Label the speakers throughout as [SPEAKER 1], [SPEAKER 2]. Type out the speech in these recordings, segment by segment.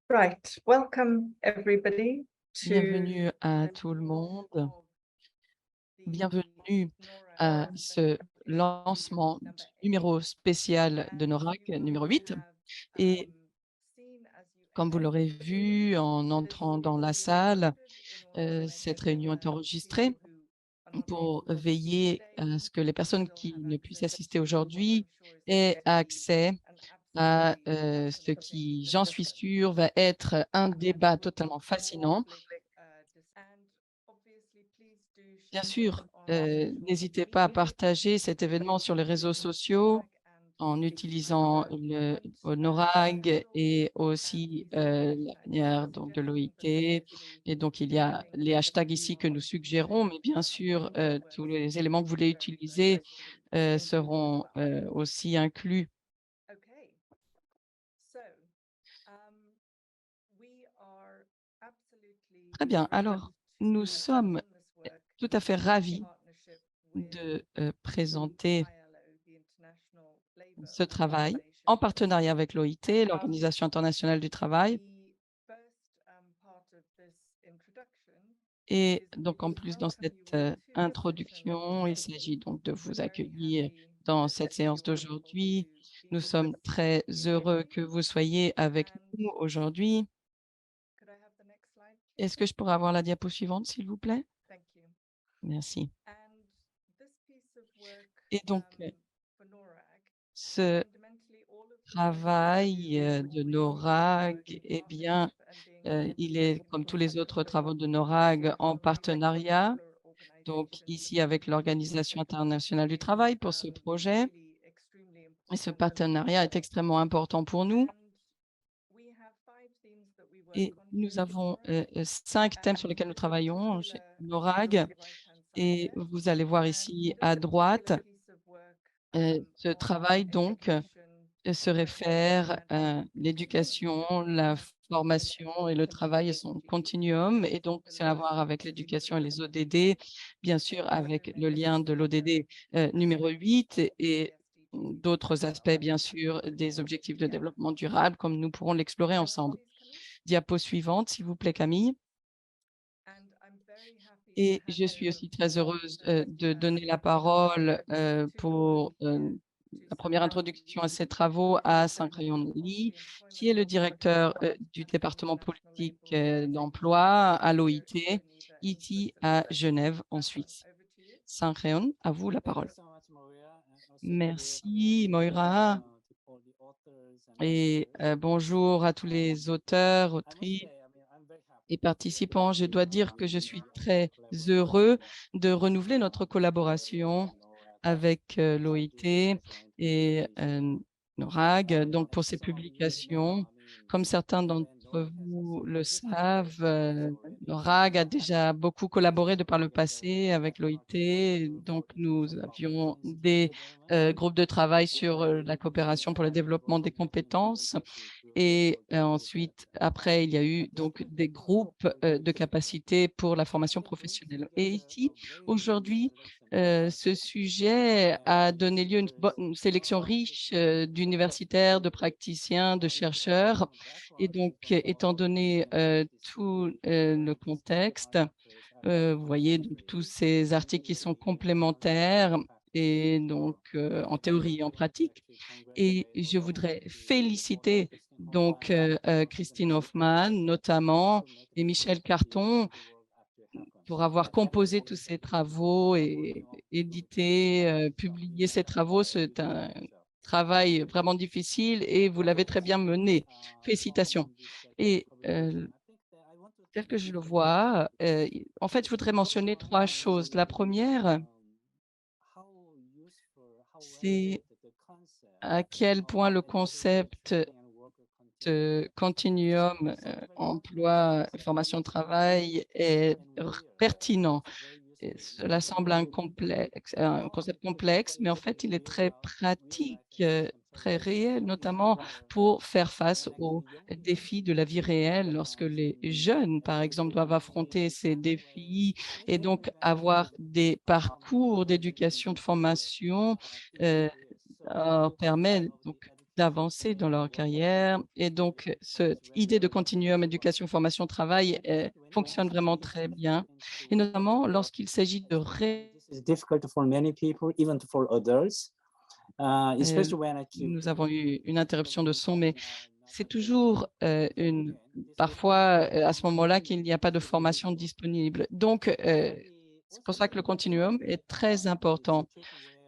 [SPEAKER 1] Right, welcome everybody to
[SPEAKER 2] Bienvenue à tout le monde. Bienvenue à ce lancement du numéro spécial de NORAC, numéro 8. Et comme vous l'aurez vu en entrant dans la salle, cette réunion est enregistrée pour veiller à ce que les personnes qui ne puissent assister aujourd'hui aient accès à ce qui, j'en suis sûre, va être un débat totalement fascinant. Bien sûr, n'hésitez pas à partager cet événement sur les réseaux sociaux en utilisant le NORAG et aussi la manière donc, de l'OIT. Et donc, il y a les hashtags ici que nous suggérons, mais bien sûr, tous les éléments que vous voulez utiliser seront aussi inclus. Très bien. Alors, nous sommes tout à fait ravis de présenter ce travail en partenariat avec l'OIT, l'Organisation internationale du travail. Et donc, en plus, dans cette introduction, il s'agit donc de vous accueillir dans cette séance d'aujourd'hui. Nous sommes très heureux que vous soyez avec nous aujourd'hui. Est-ce que je pourrais avoir la diapo suivante, s'il vous plaît? Merci. Et donc, ce travail de NORAG, eh bien, il est, comme tous les autres travaux de NORAG, en partenariat, donc ici avec l'Organisation internationale du travail pour ce projet. Et ce partenariat est extrêmement important pour nous. Et nous avons 5 thèmes sur lesquels nous travaillons chez NORAG. Et vous allez voir ici à droite, ce travail donc se réfère à l'éducation, la formation et le travail et son continuum. Et donc, c'est à voir avec l'éducation et les ODD, bien sûr, avec le lien de l'ODD numéro 8 et d'autres aspects, bien sûr, des objectifs de développement durable, comme nous pourrons l'explorer ensemble. Diapo suivante, s'il vous plaît, Camille. Et je suis aussi très heureuse de donner la parole pour la première introduction à ces travaux à Sang-Rayon Lee, qui est le directeur du département politique d'emploi à l'OIT, ici à Genève, en Suisse. Sang-Rayon, à vous la parole. Merci, Moira. Et bonjour à tous les auteurs, autrices et participants. Je dois dire que je suis très heureux de renouveler notre collaboration avec l'OIT et NORAG, donc pour ces publications. Comme certains d'entre vous le savent, NORAG a déjà beaucoup collaboré de par le passé avec l'OIT, donc nous avions des groupes de travail sur la coopération pour le développement des compétences. Et ensuite, après, il y a eu donc des groupes de capacité pour la formation professionnelle. Et ici, aujourd'hui, ce sujet a donné lieu à une sélection riche d'universitaires, de praticiens, de chercheurs. Et donc, étant donné tout le contexte, vous voyez donc tous ces articles qui sont complémentaires et donc en théorie et en pratique. Et je voudrais féliciter donc Christine Hoffman notamment et Michel Carton pour avoir composé tous ces travaux et édité, publié ces travaux. C'est un travail vraiment difficile et vous l'avez très bien mené. Félicitations. Et tel que je le vois, en fait, je voudrais mentionner 3 choses. La première, c'est à quel point le concept de continuum emploi, formation, travail est pertinent. Et cela semble un concept complexe, mais en fait, il est très pratique, très réel, notamment pour faire face aux défis de la vie réelle lorsque les jeunes, par exemple, doivent affronter ces défis et donc avoir des parcours d'éducation, de formation, permet donc d'avancer dans leur carrière. Et donc, cette idée de continuum éducation, formation, travail fonctionne vraiment très bien. Et notamment lorsqu'il s'agit de nous avons eu une interruption de son, mais c'est toujours parfois à ce moment-là qu'il n'y a pas de formation disponible. Donc, c'est pour ça que le continuum est très important.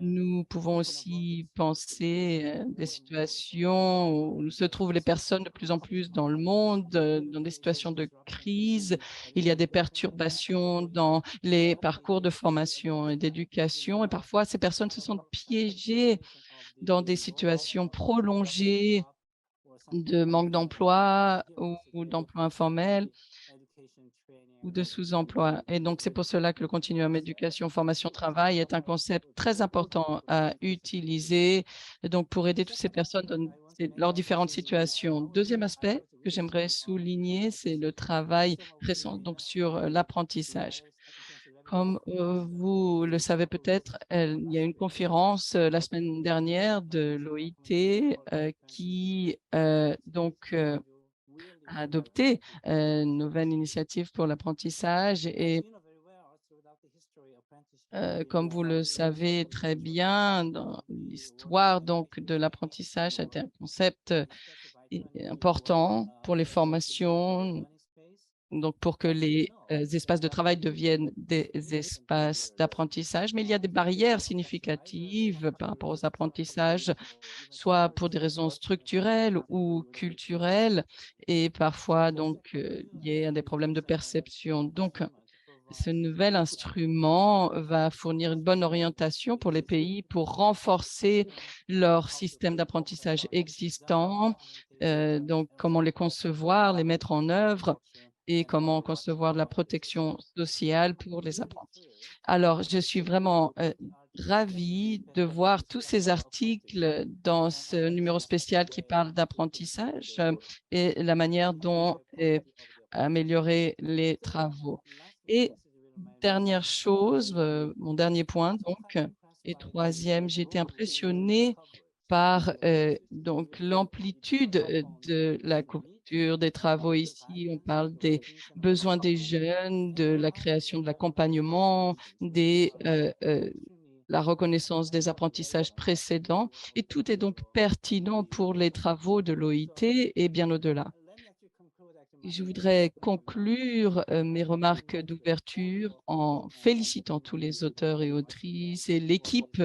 [SPEAKER 2] Nous pouvons aussi penser des situations où se trouvent les personnes de plus en plus dans le monde, dans des situations de crise. Il y a des perturbations dans les parcours de formation et d'éducation, et parfois ces personnes se sentent piégées dans des situations prolongées de manque d'emploi ou d'emploi informel ou de sous-emploi. Et donc, c'est pour cela que le continuum éducation, formation, travail est un concept très important à utiliser donc pour aider toutes ces personnes dans leurs différentes situations. Deuxième aspect que j'aimerais souligner, c'est le travail récent donc sur l'apprentissage. Comme vous le savez peut-être, il y a une conférence la semaine dernière de l'OIT qui a adopté une nouvelle initiative pour l'apprentissage. Et comme vous le savez très bien, dans l'histoire donc de l'apprentissage, a été un concept important pour les formations, donc pour que les espaces de travail deviennent des espaces d'apprentissage. Mais il y a des barrières significatives par rapport aux apprentissages, soit pour des raisons structurelles ou culturelles, et parfois donc liées à des problèmes de perception. Donc, ce nouvel instrument va fournir une bonne orientation pour les pays pour renforcer leur système d'apprentissage existant, donc comment les concevoir, les mettre en œuvre et comment concevoir de la protection sociale pour les apprentis. Alors, je suis vraiment ravie de voir tous ces articles dans ce numéro spécial qui parle d'apprentissage et la manière dont améliorer les travaux. Et dernière chose, mon dernier point donc, et troisième, j'ai été impressionnée par donc l'amplitude de la couverture des travaux ici. On parle des besoins des jeunes, de la création de l'accompagnement, la reconnaissance des apprentissages précédents, et tout est donc pertinent pour les travaux de l'OIT et bien au-delà. Je voudrais conclure mes remarques d'ouverture en félicitant tous les auteurs et autrices et l'équipe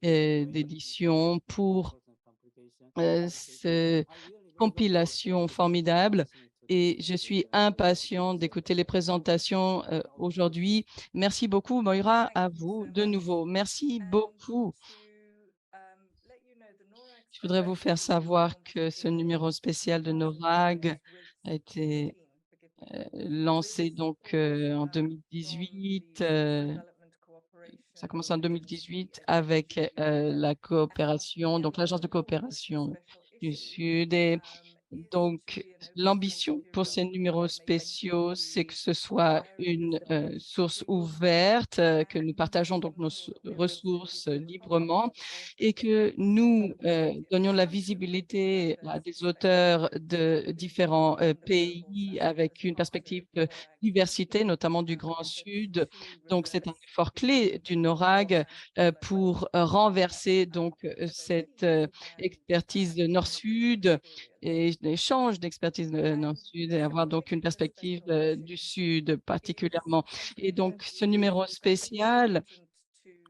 [SPEAKER 2] d'édition pour cette compilation formidable. Et je suis impatient d'écouter les présentations aujourd'hui. Merci beaucoup, Moira, à vous de nouveau. Merci beaucoup. Je voudrais vous faire savoir que ce numéro spécial de NORAG a été lancé donc en 2018. Ça a commencé en 2018 avec la coopération, donc l'Agence de coopération du Sud. Et donc, l'ambition pour ces numéros spéciaux, c'est que ce soit une source ouverte, que nous partageons donc nos ressources librement et que nous donnions la visibilité à des auteurs de différents pays avec une perspective de diversité, notamment du Grand Sud. Donc, c'est un effort clé du NORAG pour renverser donc cette expertise Nord-Sud et l'échange d'expertise Nord-Sud et avoir donc une perspective du Sud particulièrement. Et donc, ce numéro spécial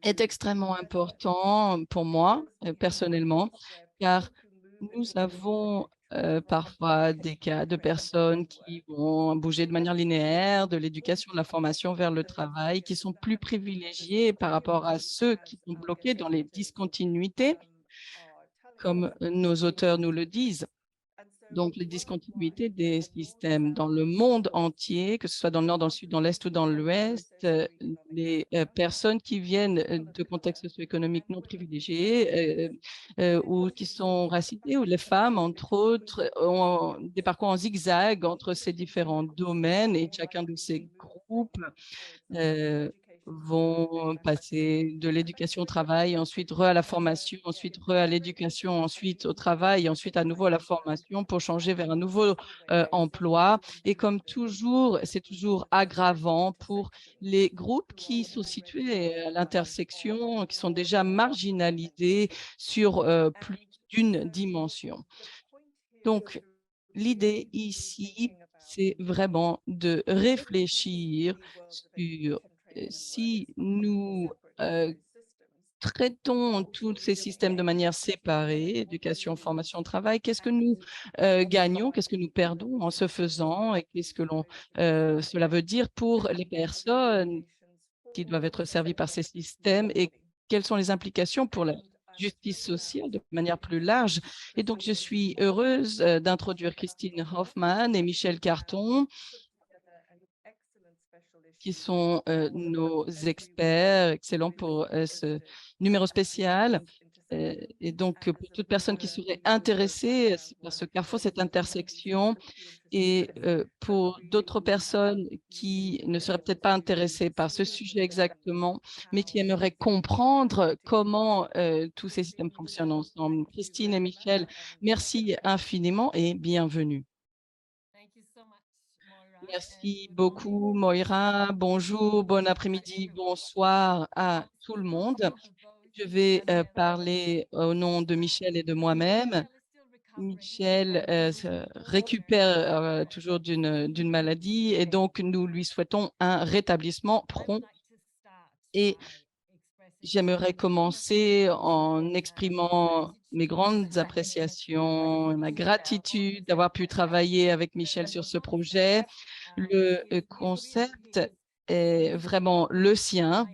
[SPEAKER 2] est extrêmement important pour moi, personnellement, car nous avons parfois des cas de personnes qui vont bouger de manière linéaire de l'éducation, de la formation vers le travail, qui sont plus privilégiés par rapport à ceux qui sont bloqués dans les discontinuités, comme nos auteurs nous le disent. Donc, les discontinuités des systèmes dans le monde entier, que ce soit dans le nord, dans le sud, dans l'est ou dans l'ouest, les personnes qui viennent de contextes socio-économiques non privilégiés ou qui sont racisées, ou les femmes, entre autres, ont des parcours en zigzag entre ces différents domaines et chacun de ces groupes vont passer de l'éducation au travail, ensuite à la formation, ensuite à l'éducation, ensuite au travail, ensuite à nouveau à la formation pour changer vers un nouveau emploi. Et comme toujours, c'est toujours aggravant pour les groupes qui sont situés à l'intersection, qui sont déjà marginalisés sur plus d'une dimension. Donc, l'idée ici, c'est vraiment de réfléchir sur si nous traitons tous ces systèmes de manière séparée, éducation, formation, travail, qu'est-ce que nous gagnons, qu'est-ce que nous perdons en ce faisant et qu'est-ce que cela veut dire pour les personnes qui doivent être servies par ces systèmes et quelles sont les implications pour la justice sociale de manière plus large. Et donc, je suis heureuse d'introduire Christine Hoffmann et Michel Carton, qui sont nos experts excellents pour ce numéro spécial. Et donc, pour toute personne qui serait intéressée par ce carrefour, cette intersection, et pour d'autres personnes qui ne seraient peut-être pas intéressées par ce sujet exactement, mais qui aimeraient comprendre comment tous ces systèmes fonctionnent ensemble. Christine et Michel, merci infiniment et bienvenue. Merci beaucoup, Moira. Bonjour, bon après-midi, bonsoir à tout le monde. Je vais parler au nom de Michel et de moi-même. Michel se récupère toujours d'une maladie et donc nous lui souhaitons un rétablissement prompt. Et j'aimerais commencer en exprimant mes grandes appréciations et ma gratitude d'avoir pu travailler avec Michel sur ce projet. Le concept est vraiment le sien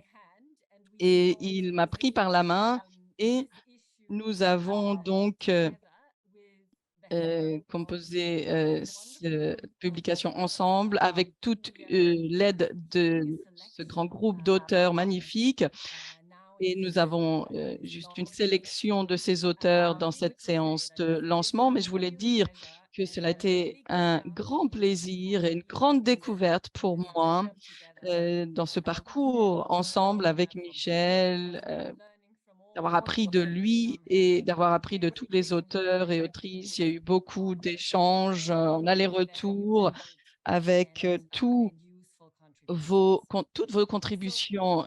[SPEAKER 2] et il m'a pris par la main et nous avons donc composé cette publication ensemble avec toute l'aide de ce grand groupe d'auteurs magnifiques. Et nous avons juste une sélection de ces auteurs dans cette séance de lancement, mais je voulais dire que cela a été un grand plaisir et une grande découverte pour moi dans ce parcours ensemble avec Michel, d'avoir appris de lui et d'avoir appris de tous les auteurs et autrices. Il y a eu beaucoup d'échanges en aller-retour avec toutes vos contributions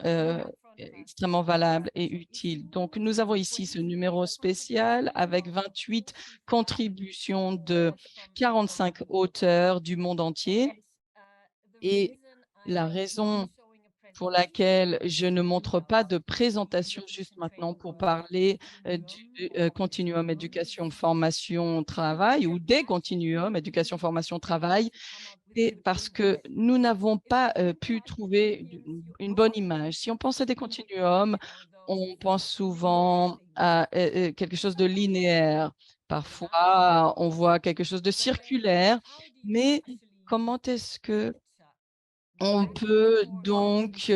[SPEAKER 2] extrêmement valables et utiles. Donc, nous avons ici ce numéro spécial avec 28 contributions de 45 auteurs du monde entier. Et la raison pour laquelle je ne montre pas de présentation juste maintenant pour parler du continuum éducation, formation, travail ou des continuums éducation, formation, travail, et parce que nous n'avons pas pu trouver une bonne image. Si on pense à des continuums, on pense souvent à quelque chose de linéaire. Parfois, on voit quelque chose de circulaire, mais comment est-ce que on peut donc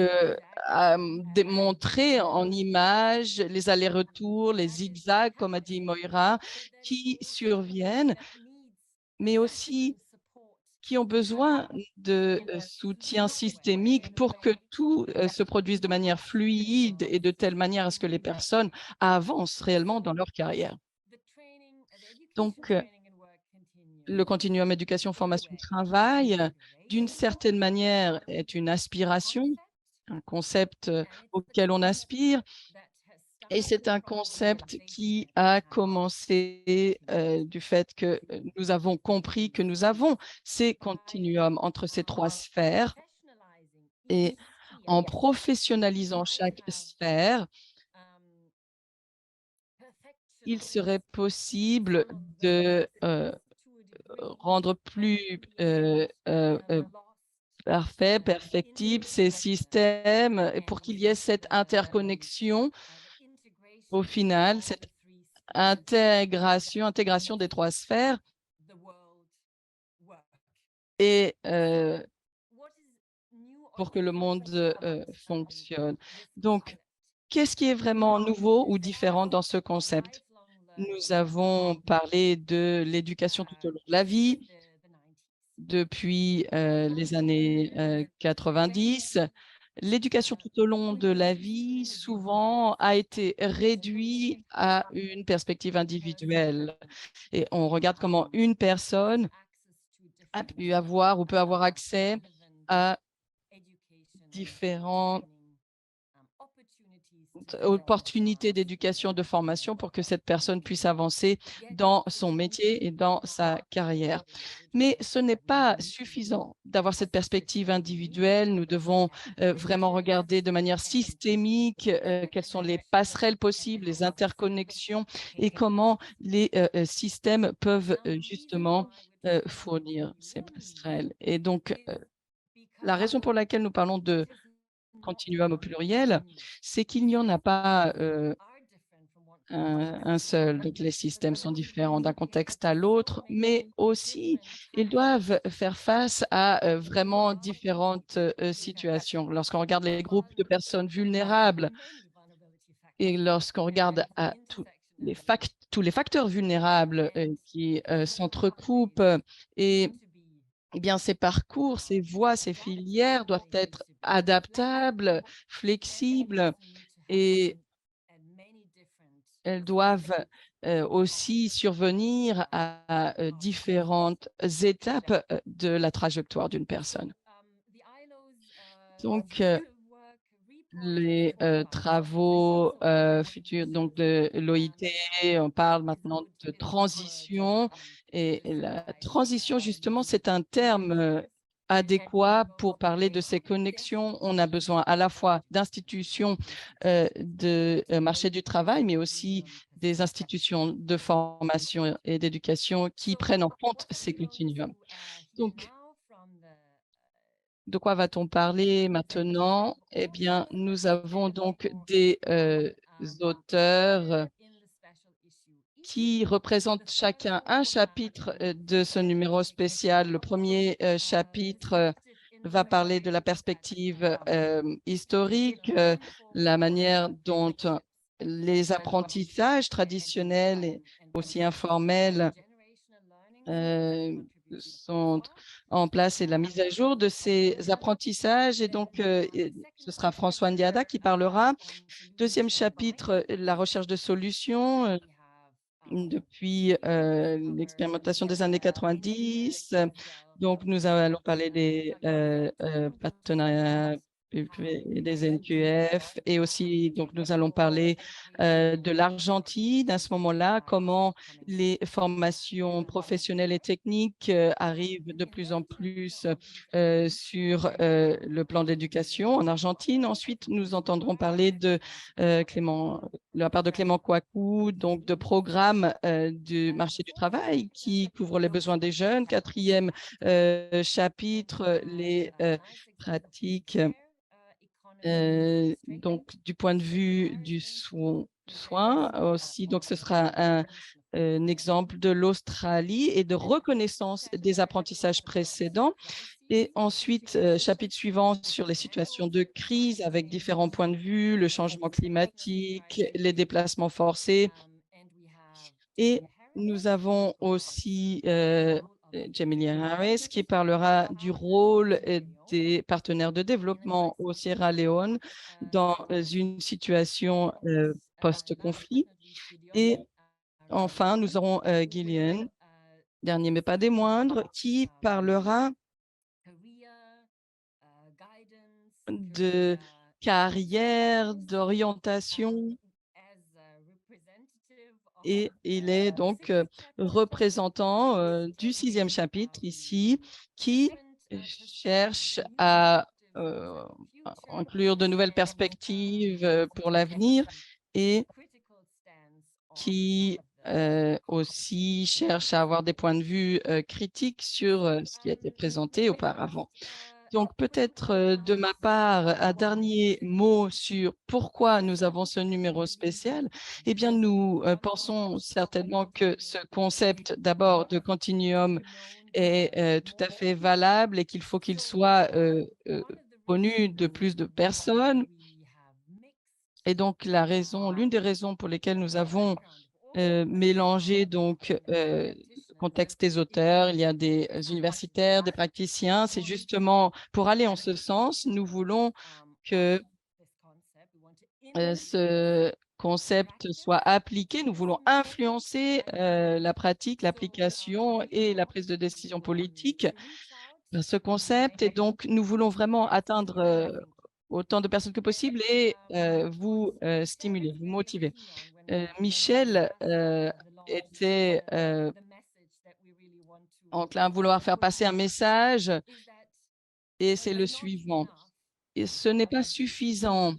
[SPEAKER 2] démontrer en images les allers-retours, les zigzags, comme a dit Moira, qui surviennent, mais aussi qui ont besoin de soutien systémique pour que tout se produise de manière fluide et de telle manière à ce que les personnes avancent réellement dans leur carrière. Donc, le continuum éducation, formation, travail, d'une certaine manière, est une aspiration, un concept auquel on aspire. Et c'est un concept qui a commencé du fait que nous avons compris que nous avons ces continuums entre ces trois sphères. Et en professionnalisant chaque sphère, il serait possible de rendre plus parfait, perfectible ces systèmes pour qu'il y ait cette interconnexion au final, cette intégration des trois sphères et pour que le monde fonctionne. Donc, qu'est-ce qui est vraiment nouveau ou différent dans ce concept? Nous avons parlé de l'éducation tout au long de la vie depuis les années 90 l'éducation tout au long de la vie, souvent, a été réduite à une perspective individuelle. Et on regarde comment une personne a pu avoir ou peut avoir accès à différentes opportunités d'éducation, de formation pour que cette personne puisse avancer dans son métier et dans sa carrière. Mais ce n'est pas suffisant d'avoir cette perspective individuelle. Nous devons vraiment regarder de manière systémique quelles sont les passerelles possibles, les interconnexions et comment les systèmes peuvent justement fournir ces passerelles. Et donc, la raison pour laquelle nous parlons de continuum au pluriel, c'est qu'il n'y en a pas un seul. Donc, les systèmes sont différents d'un contexte à l'autre, mais aussi, ils doivent faire face à vraiment différentes situations. Lorsqu'on regarde les groupes de personnes vulnérables et lorsqu'on regarde à tous les facteurs vulnérables qui s'entrecoupent et eh bien, ces parcours, ces voies, ces filières doivent être adaptables, flexibles et elles doivent aussi survenir à différentes étapes de la trajectoire d'une personne. Donc, les travaux futurs donc de l'OIT, on parle maintenant de transition et la transition justement, c'est un terme adéquat pour parler de ces connexions. On a besoin à la fois d'institutions de marché du travail, mais aussi des institutions de formation et d'éducation qui prennent en compte ces continuums. Donc, de quoi va-t-on parler maintenant? Eh bien, nous avons donc des auteurs qui représentent chacun un chapitre de ce numéro spécial. Le premier chapitre va parler de la perspective historique, la manière dont les apprentissages traditionnels et aussi informels sont en place et la mise à jour de ces apprentissages. Et donc, ce sera François Ndiada qui parlera. Deuxième chapitre, la recherche de solutions depuis l'expérimentation des années 90. Donc, nous allons parler des partenariats et des NQF et aussi, donc, nous allons parler de l'Argentine à ce moment-là, comment les formations professionnelles et techniques arrivent de plus en plus sur le plan de l'éducation en Argentine. Ensuite, nous entendrons parler de la part de Clément Kouakou, donc de programmes du marché du travail qui couvrent les besoins des jeunes. Quatrième chapitre, les pratiques donc du point de vue du soin aussi. Donc, ce sera un exemple de l'Australie et de reconnaissance des apprentissages précédents. Et ensuite, chapitre suivant sur les situations de crise avec différents points de vue, le changement climatique, les déplacements forcés. Et nous avons aussi Jamilia Harris qui parlera du rôle des partenaires de développement au Sierra Leone dans une situation post-conflit. Et enfin, nous aurons Gillian, dernier mais pas des moindres, qui parlera de carrière, d'orientation. Et il est donc représentant du 6e chapitre ici, qui cherche à inclure de nouvelles perspectives pour l'avenir et qui aussi cherche à avoir des points de vue critiques sur ce qui a été présenté auparavant. Donc, peut-être de ma part, un dernier mot sur pourquoi nous avons ce numéro spécial. Eh bien, nous pensons certainement que ce concept d'abord de continuum est tout à fait valable et qu'il faut qu'il soit connu de plus de personnes. Et donc, l'une des raisons pour lesquelles nous avons mélangé donc le contexte des auteurs, il y a des universitaires, des praticiens, c'est justement pour aller en ce sens. Nous voulons que ce concept soit appliqué. Nous voulons influencer la pratique, l'application et la prise de décision politique de ce concept. Et donc, nous voulons vraiment atteindre autant de personnes que possible et vous stimuler, vous motiver. Michel était enclin à vouloir faire passer un message et c'est le suivant. Et ce n'est pas suffisant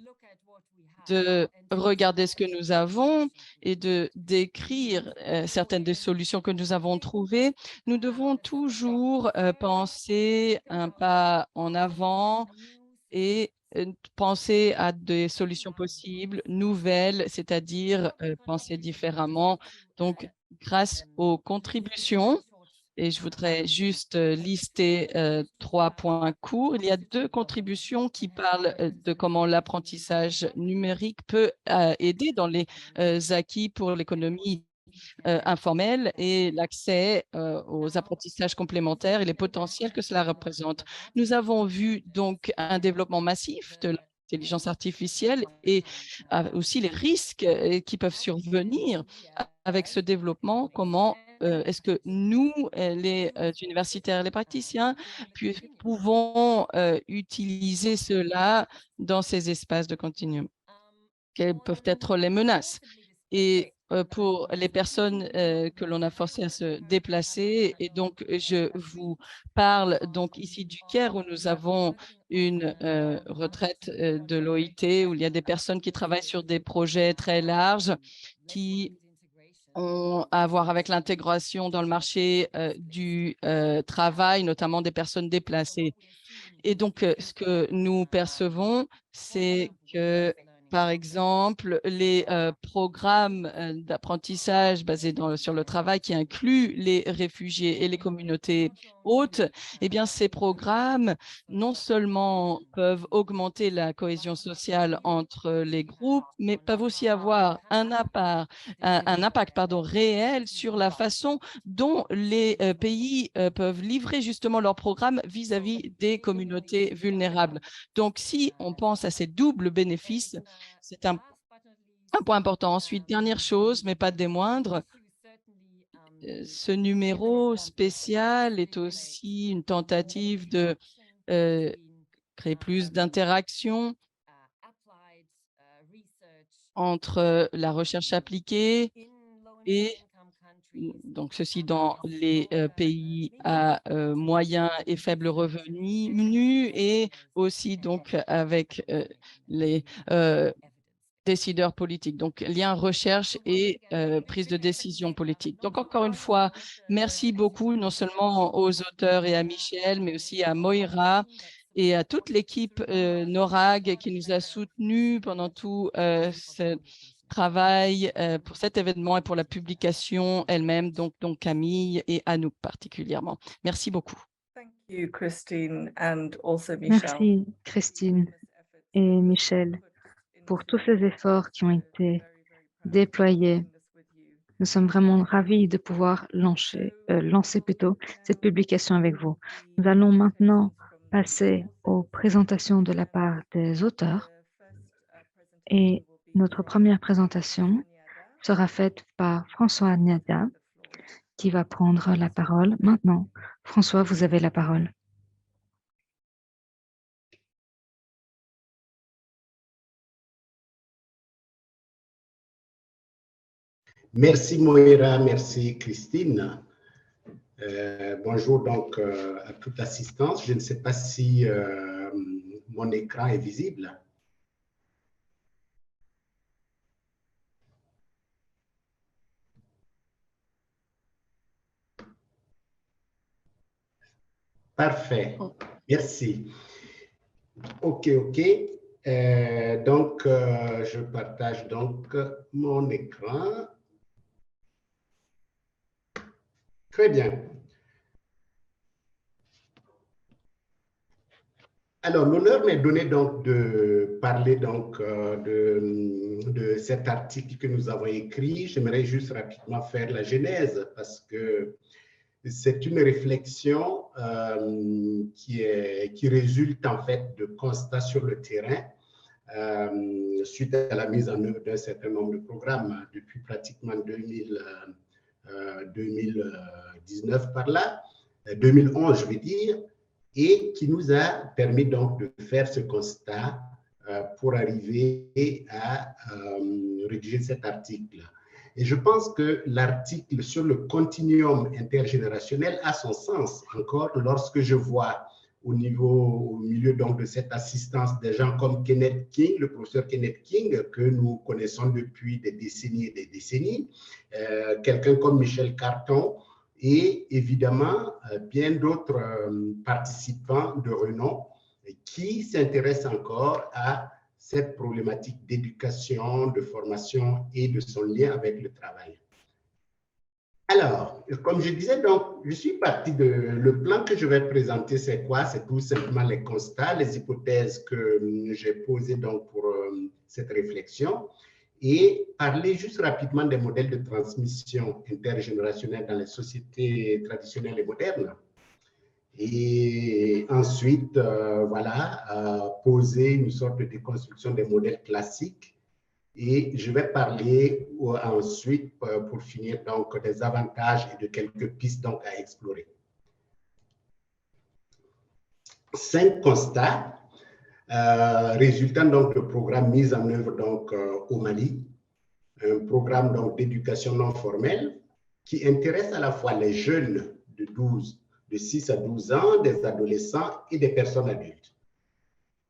[SPEAKER 2] de regarder ce que nous avons et de décrire certaines des solutions que nous avons trouvées. Nous devons toujours penser un pas en avant et penser à des solutions possibles, nouvelles, c'est-à-dire penser différemment. Donc, grâce aux contributions, et je voudrais juste lister 3 points courts. Il y a 2 contributions qui parlent de comment l'apprentissage numérique peut aider dans les acquis pour l'économie informelle et l'accès aux apprentissages complémentaires et les potentiels que cela représente. Nous avons vu donc un développement massif de l'intelligence artificielle et aussi les risques qui peuvent survenir avec ce développement. Comment est-ce que nous, les universitaires, les praticiens, pouvons utiliser cela dans ces espaces de continuum? Quelles peuvent être les menaces? Et pour les personnes que l'on a forcées à se déplacer. Et donc, je vous parle donc ici du Caire où nous avons une retraite de l'OIT où il y a des personnes qui travaillent sur des projets très larges qui ont à voir avec l'intégration dans le marché du travail, notamment des personnes déplacées. Et donc, ce que nous percevons, c'est que, par exemple, les programmes d'apprentissage basés sur le travail qui incluent les réfugiés et les communautés hôtes, eh bien, ces programmes, non seulement peuvent augmenter la cohésion sociale entre les groupes, mais peuvent aussi avoir un impact réel sur la façon dont les pays peuvent livrer justement leurs programmes vis-à-vis des communautés vulnérables. Donc, si on pense à ces doubles bénéfices, c'est un point important. Ensuite, dernière chose, mais pas des moindres, ce numéro spécial est aussi une tentative de créer plus d'interaction entre la recherche appliquée et donc ceci dans les pays à moyens et faibles revenus et aussi donc avec les décideurs politiques. Donc, lien recherche et prise de décision politique. Donc, encore une fois, merci beaucoup non seulement aux auteurs et à Michel, mais aussi à Moira et à toute l'équipe NORAG qui nous a soutenus pendant tout ce travail pour cet événement et pour la publication elle-même, donc Camille et Anouk particulièrement. Merci beaucoup.
[SPEAKER 3] Merci, Christine et Michel, pour tous ces efforts qui ont été déployés. Nous sommes vraiment ravis de pouvoir lancer cette publication avec vous. Nous allons maintenant passer aux présentations de la part des auteurs. Et notre première présentation sera faite par François Niaga, qui va prendre la parole maintenant. François, vous avez la parole.
[SPEAKER 4] Merci Moira, merci Christine. Bonjour donc à toute l'assistance. Je ne sais pas si mon écran est visible. Parfait, merci. Ok. Donc, je partage donc mon écran. Très bien. Alors, l'honneur m'est donné donc de parler donc de cet article que nous avons écrit. J'aimerais juste rapidement faire la genèse parce que c'est une réflexion qui résulte en fait de constats sur le terrain suite à la mise en œuvre d'un certain nombre de programmes depuis pratiquement 2019 par là, 2011 je veux dire, et qui nous a permis donc de faire ce constat pour arriver à rédiger cet article. Et je pense que l'article sur le continuum intergénérationnel a son sens encore lorsque je vois au milieu donc de cette assistance des gens comme Kenneth King, le professeur Kenneth King, que nous connaissons depuis des décennies et des décennies, quelqu'un comme Michel Carton et évidemment bien d'autres participants de renom qui s'intéressent encore à cette problématique d'éducation, de formation et de son lien avec le travail. Alors, comme je disais, donc, je suis parti de... Le plan que je vais présenter, c'est quoi? C'est tout simplement les constats, les hypothèses que j'ai posées donc pour cette réflexion et parler juste rapidement des modèles de transmission intergénérationnelle dans les sociétés traditionnelles et modernes. Et ensuite, poser une sorte de déconstruction des modèles classiques. Et je vais parler ensuite, pour finir, donc, des avantages et de quelques pistes donc, à explorer. 5 constats résultant donc de programmes mis en œuvre donc, au Mali, un programme d'éducation non formelle qui intéresse à la fois les jeunes de 6 à 12 ans, des adolescents et des personnes adultes.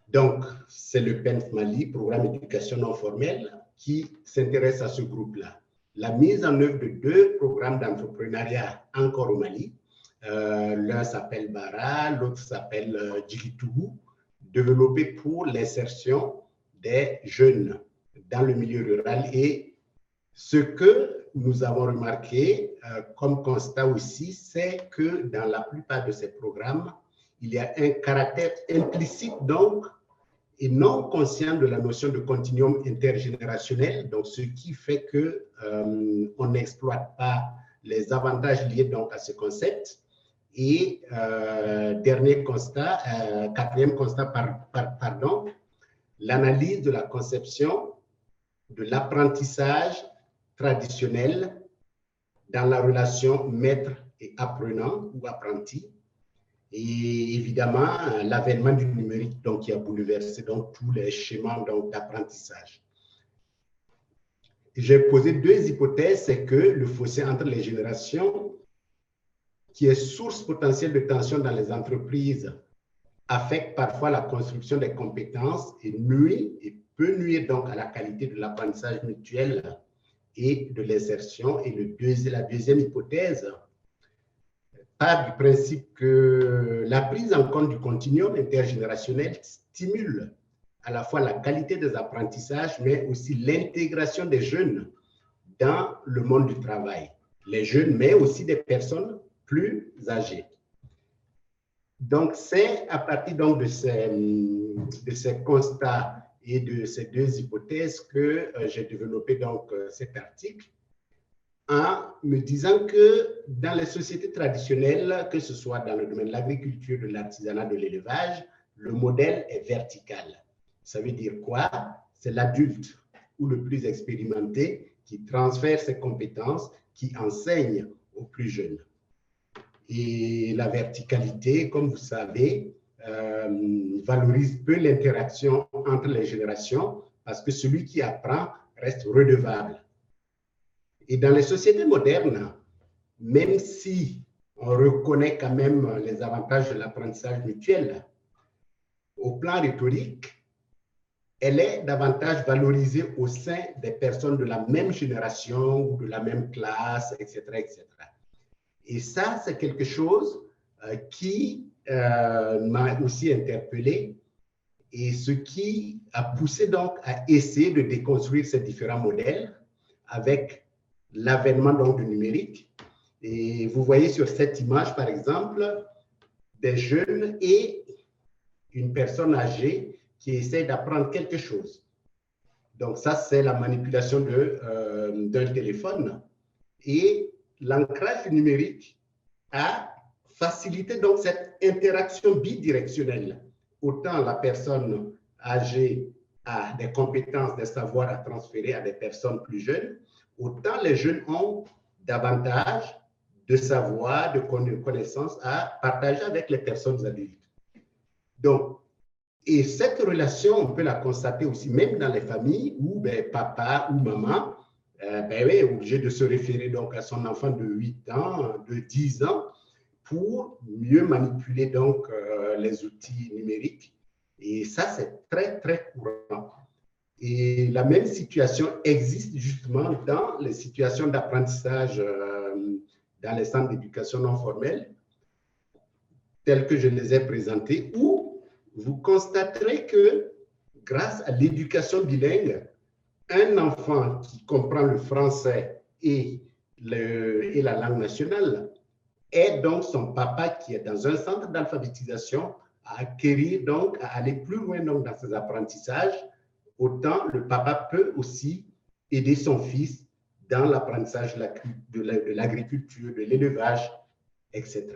[SPEAKER 4] Donc, c'est le PENF Mali, programme d'éducation non formelle, qui s'intéresse à ce groupe-là. La mise en œuvre de 2 programmes d'entrepreneuriat encore au Mali. L'un s'appelle Bara, l'autre s'appelle Djigitougou, développé pour l'insertion des jeunes dans le milieu rural. Et ce que nous avons remarqué comme constat aussi, c'est que dans la plupart de ces programmes, il y a un caractère implicite donc et non conscient de la notion de continuum intergénérationnel, donc ce qui fait que on n'exploite pas les avantages liés donc à ce concept. Et dernier constat, quatrième constat, pardon, l'analyse de la conception de l'apprentissage traditionnel dans la relation maître et apprenant ou apprenti. Et évidemment, l'avènement du numérique donc, qui a bouleversé donc, tous les schémas d'apprentissage. J'ai posé 2 hypothèses, c'est que le fossé entre les générations, qui est source potentielle de tension dans les entreprises, affecte parfois la construction des compétences et peut nuire donc à la qualité de l'apprentissage mutuel et de l'insertion. Et la deuxième hypothèse part du principe que la prise en compte du continuum intergénérationnel stimule à la fois la qualité des apprentissages, mais aussi l'intégration des jeunes dans le monde du travail. Les jeunes, mais aussi des personnes plus âgées. Donc, c'est à partir donc, de ces constats et de ces 2 hypothèses que j'ai développé donc, cet article en me disant que dans les sociétés traditionnelles, que ce soit dans le domaine de l'agriculture, de l'artisanat, de l'élevage, le modèle est vertical. Ça veut dire quoi? C'est l'adulte ou le plus expérimenté qui transfère ses compétences, qui enseigne aux plus jeunes. Et la verticalité, comme vous savez, valorise peu l'interaction entre les générations parce que celui qui apprend reste redevable. Et dans les sociétés modernes, même si on reconnaît quand même les avantages de l'apprentissage mutuel, au plan rhétorique, elle est davantage valorisée au sein des personnes de la même génération ou de la même classe, etc., etc. Et ça, c'est quelque chose qui m'a aussi interpellé et ce qui a poussé donc à essayer de déconstruire ces différents modèles avec l'avènement donc du numérique. Et vous voyez sur cette image, par exemple, des jeunes et une personne âgée qui essaie d'apprendre quelque chose. Donc ça, c'est la manipulation d'un téléphone. Et l'ancrage numérique a facilité donc cette interaction bidirectionnelle. Autant la personne âgée a des compétences, des savoirs à transférer à des personnes plus jeunes, autant les jeunes ont davantage de savoir, de connaissances à partager avec les personnes adultes. Donc, et cette relation, on peut la constater aussi même dans les familles où papa ou maman est obligé de se référer donc à son enfant de 8 ans, de 10 ans, pour mieux manipuler donc les outils numériques. Et ça, c'est très, très courant. Et la même situation existe justement dans les situations d'apprentissage dans les centres d'éducation non formelle, tels que je les ai présentés, où vous constaterez que grâce à l'éducation bilingue, un enfant qui comprend le français et la langue nationale aide donc son papa qui est dans un centre d'alphabétisation à acquérir, donc à aller plus loin donc, dans ses apprentissages. Autant le papa peut aussi aider son fils dans l'apprentissage de l'agriculture, de l'élevage, etc.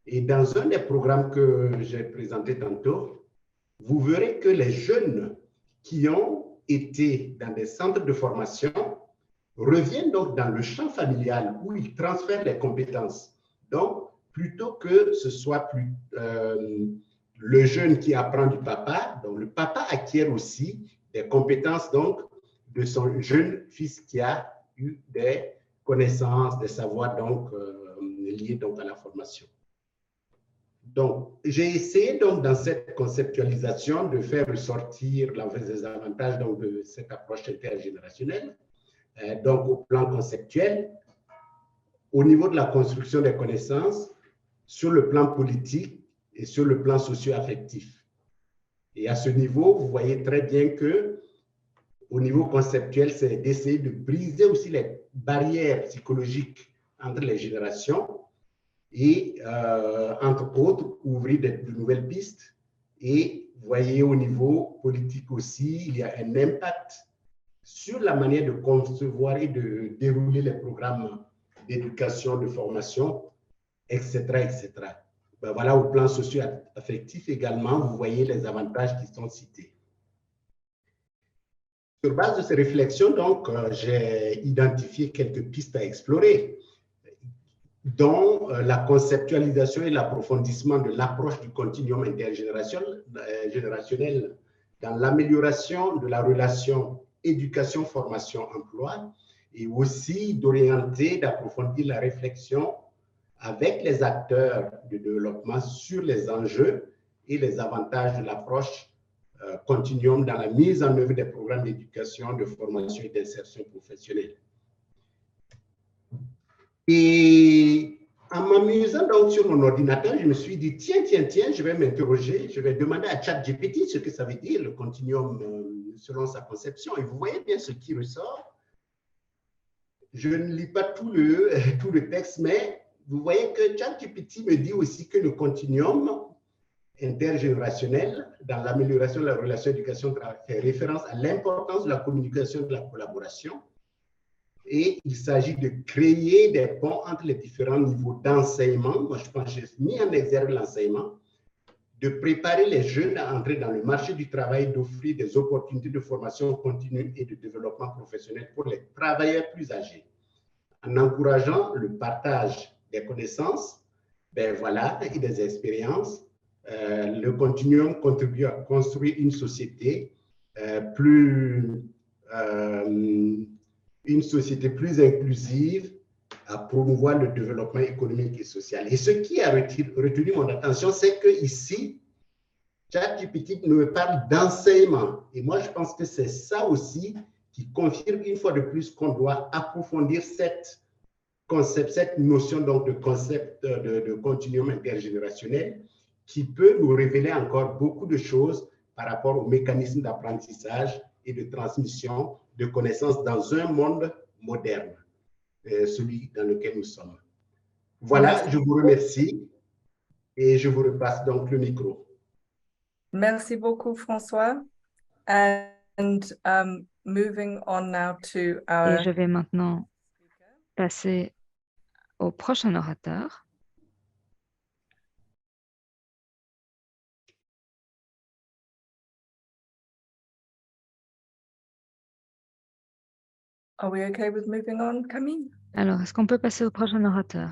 [SPEAKER 4] Et dans un des programmes que j'ai présenté tantôt, vous verrez que les jeunes qui ont été dans des centres de formation reviennent donc dans le champ familial où ils transfèrent les compétences. Donc, plutôt que ce soit le jeune qui apprend du papa, donc le papa acquiert aussi des compétences donc, de son jeune fils qui a eu des connaissances, des savoirs donc, liés donc, à la formation. Donc, j'ai essayé donc, dans cette conceptualisation de faire ressortir les avantages donc, de cette approche intergénérationnelle. Donc, au plan conceptuel, au niveau de la construction des connaissances, sur le plan politique et sur le plan socio-affectif. Et à ce niveau, vous voyez très bien que, au niveau conceptuel, c'est d'essayer de briser aussi les barrières psychologiques entre les générations et, entre autres, ouvrir de nouvelles pistes. Et vous voyez, au niveau politique aussi, il y a un impact sur la manière de concevoir et de dérouler les programmes d'éducation, de formation, etc., etc. Ben voilà, au plan socio-affectif également, vous voyez les avantages qui sont cités. Sur base de ces réflexions, donc, j'ai identifié quelques pistes à explorer, dont la conceptualisation et l'approfondissement de l'approche du continuum intergénérationnel dans l'amélioration de la relation éducation, formation, emploi, et aussi d'orienter, d'approfondir la réflexion avec les acteurs du développement sur les enjeux et les avantages de l'approche continuum dans la mise en œuvre des programmes d'éducation, de formation et d'insertion professionnelle. Et en m'amusant donc sur mon ordinateur, je me suis dit, tiens, je vais m'interroger, je vais demander à ChatGPT ce que ça veut dire, le continuum selon sa conception. Et vous voyez bien ce qui ressort. Je ne lis pas tout le texte, mais vous voyez que ChatGPT me dit aussi que le continuum intergénérationnel dans l'amélioration de la relation éducation-travail fait référence à l'importance de la communication et de la collaboration. Et il s'agit de créer des ponts entre les différents niveaux d'enseignement. Moi, je pense que j'ai mis en exergue l'enseignement, de préparer les jeunes à entrer dans le marché du travail, d'offrir des opportunités de formation continue et de développement professionnel pour les travailleurs plus âgés. En encourageant le partage des connaissances, voilà, et des expériences, le continuum contribue à construire une société plus inclusive, à promouvoir le développement économique et social. Et ce qui a retenu mon attention, c'est que ici, ChatGPT nous parle d'enseignement. Et moi, je pense que c'est ça aussi qui confirme une fois de plus qu'on doit approfondir cette notion donc de concept de continuum intergénérationnel qui peut nous révéler encore beaucoup de choses par rapport aux mécanismes d'apprentissage et de transmission de connaissances dans un monde moderne, celui dans lequel nous sommes. Voilà, je vous remercie et je vous repasse donc le micro.
[SPEAKER 1] Merci beaucoup, François. And moving on now to our...
[SPEAKER 3] Et je vais maintenant passer au prochain orateur.
[SPEAKER 1] Are we okay with moving on, Camille?
[SPEAKER 3] Alors, est-ce qu'on peut passer au prochain orateur?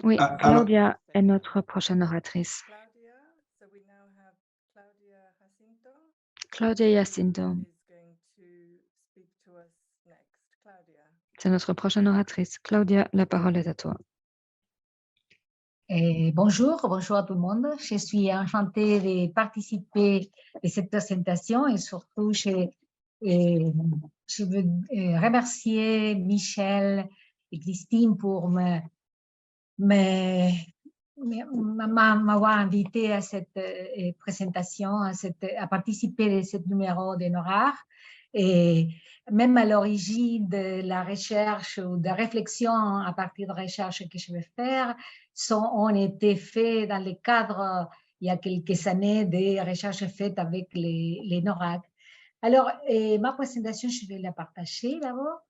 [SPEAKER 3] Oui,
[SPEAKER 4] Ah, alors-
[SPEAKER 3] Claudia est notre prochaine oratrice.
[SPEAKER 1] Claudia, so we now have Claudia Jacinto.
[SPEAKER 3] Claudia Jacinto,
[SPEAKER 1] Is going to speak to us next. Claudia.
[SPEAKER 3] c'est notre prochaine oratrice. Claudia, la parole est à toi.
[SPEAKER 5] Bonjour à tout le monde. Je suis enchantée de participer à cette présentation et surtout, je veux remercier Michel et Christine pour m'avoir invité à cette présentation, à participer à ce numéro de Norar. Et même à l'origine de la recherche ou de la réflexion à partir de recherches que je vais faire, ont été faits dans le cadre, il y a quelques années, des recherches faites avec les NORAD. Alors, ma présentation, je vais la partager d'abord.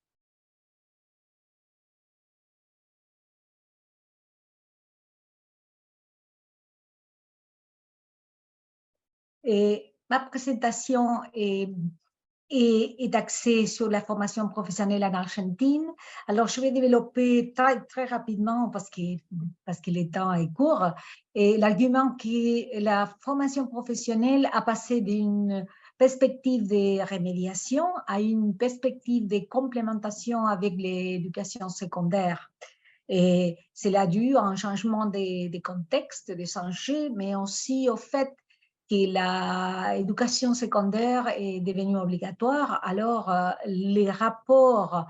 [SPEAKER 5] Et ma présentation est axée sur la formation professionnelle en Argentine. Alors, je vais développer très rapidement parce que le temps est court. Et l'argument que la formation professionnelle a passé d'une perspective de remédiation à une perspective de complémentation avec l'éducation secondaire. Et cela dû à un changement des contextes, des enjeux, mais aussi au fait que l'éducation secondaire est devenue obligatoire, alors les rapports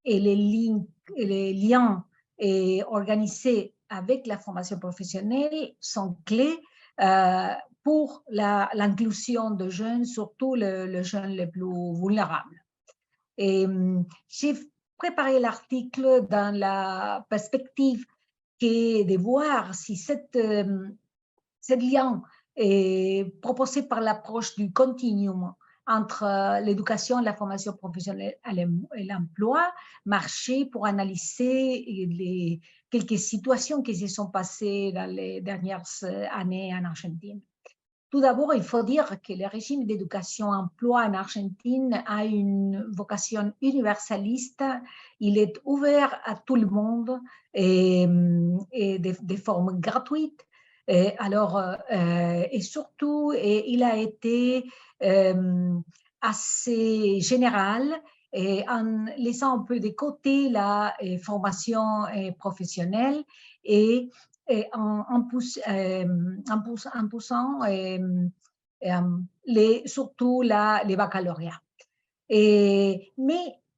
[SPEAKER 5] et les liens organisés avec la formation professionnelle sont clés pour l'inclusion de jeunes, surtout les jeunes les plus vulnérables. Et j'ai préparé l'article dans la perspective de voir si cette lien proposé par l'approche du continuum entre l'éducation et la formation professionnelle et l'emploi marchait pour analyser quelques situations qui se sont passées dans les dernières années en Argentine. Tout d'abord, il faut dire que le régime d'éducation-emploi en Argentine a une vocation universaliste. Il est ouvert à tout le monde et de forme gratuite. Et surtout, il a été assez général en laissant un peu de côté la formation professionnelle et en poussant surtout les baccalauréats. Mais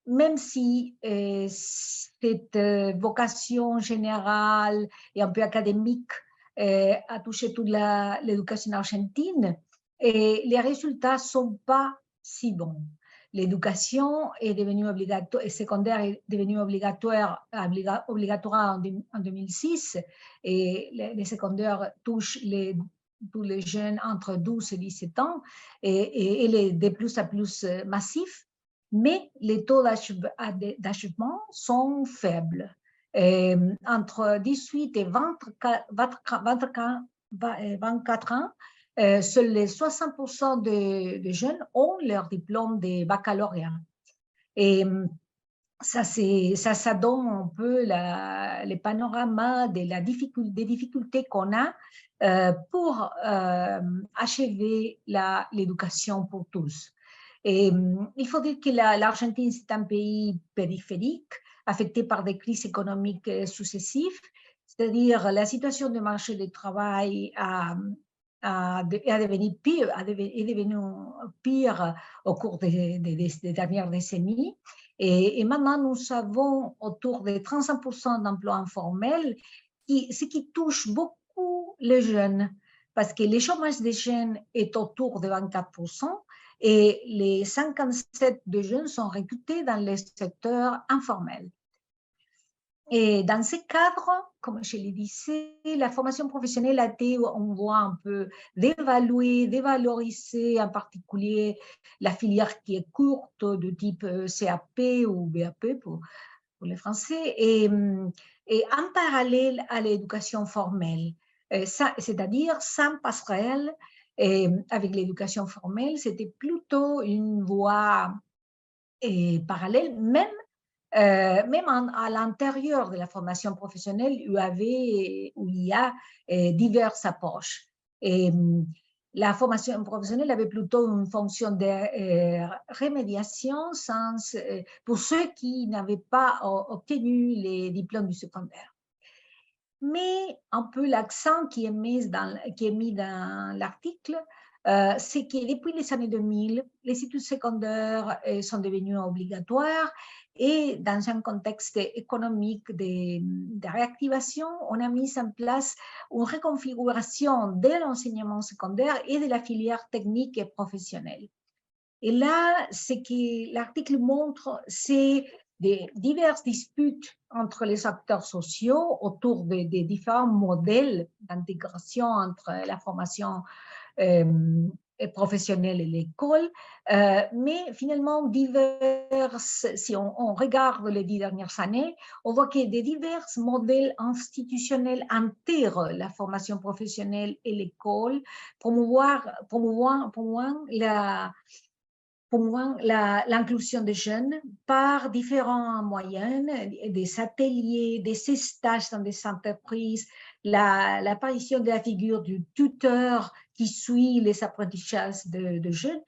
[SPEAKER 5] même si cette vocation générale et un peu académique a touché toute l'éducation argentine, les résultats ne sont pas si bons. L'éducation est devenue obligatoire, secondaire est devenue obligatoire en 2006 et les secondaires touchent tous les jeunes entre 12 et 17 ans et il est de plus en plus massif, mais les taux d'achèvement sont faibles. Entre 18 et 24 ans, seuls les 60% de jeunes ont leur diplôme de baccalauréat. Et ça donne un peu le panorama des difficultés qu'on a pour achever l'éducation pour tous. Et il faut dire que l'Argentine, c'est un pays périphérique, affecté par des crises économiques successives, c'est-à-dire la situation du marché du travail est devenue pire au cours des dernières décennies. Et maintenant, nous avons autour de 35% d'emplois informels, ce qui touche beaucoup les jeunes, parce que le chômage des jeunes est autour de 24%, et les 57 de jeunes sont recrutés dans les secteurs informels. Et dans ce cadre, comme je le disais, la formation professionnelle a été, on voit un peu, d'évaluer, dévaloriser en particulier la filière qui est courte, de type CAP ou BAP pour les Français, et en parallèle à l'éducation formelle, c'est-à-dire sans passerelle avec l'éducation formelle, c'était plutôt une voie parallèle, même à l'intérieur de la formation professionnelle, où il y a diverses approches. Et la formation professionnelle avait plutôt une fonction de remédiation pour ceux qui n'avaient pas obtenu les diplômes du secondaire. Mais un peu l'accent qui est mis dans l'article, c'est que depuis les années 2000, les études secondaires sont devenues obligatoires et dans un contexte économique de réactivation, on a mis en place une reconfiguration de l'enseignement secondaire et de la filière technique et professionnelle. Et là, ce que l'article montre, c'est des diverses disputes entre les acteurs sociaux autour des différents modèles d'intégration entre la formation professionnelle et l'école, mais finalement diverses, si on regarde les 10 dernières années, on voit que des divers modèles institutionnels intègrent la formation professionnelle et l'école, promouvant l'inclusion des jeunes par différents moyens, des ateliers, des stages dans des entreprises, l'apparition de la figure du tuteur qui suit les apprentissages de jeunes,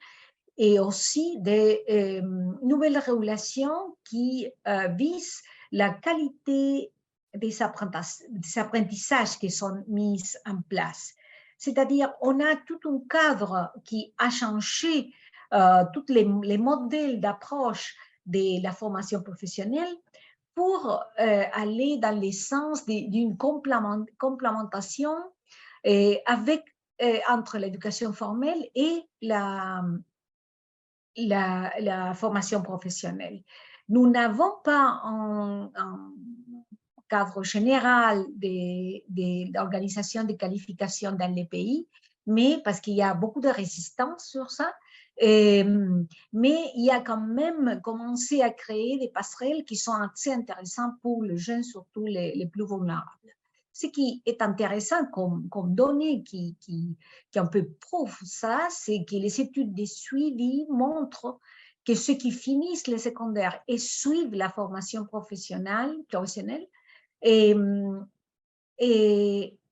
[SPEAKER 5] et aussi des nouvelles régulations qui visent la qualité des apprentissages qui sont mis en place. C'est-à-dire, on a tout un cadre qui a changé tous les modèles d'approche de la formation professionnelle pour aller dans le sens d'une complémentation entre l'éducation formelle et la formation professionnelle. Nous n'avons pas un cadre général d'organisation de qualification dans les pays, mais parce qu'il y a beaucoup de résistance sur ça, mais il y a quand même commencé à créer des passerelles qui sont assez intéressantes pour les jeunes, surtout les plus vulnérables. Ce qui est intéressant comme donnée qui un peu prouve ça, c'est que les études de suivi montrent que ceux qui finissent les secondaires et suivent la formation professionnelle, et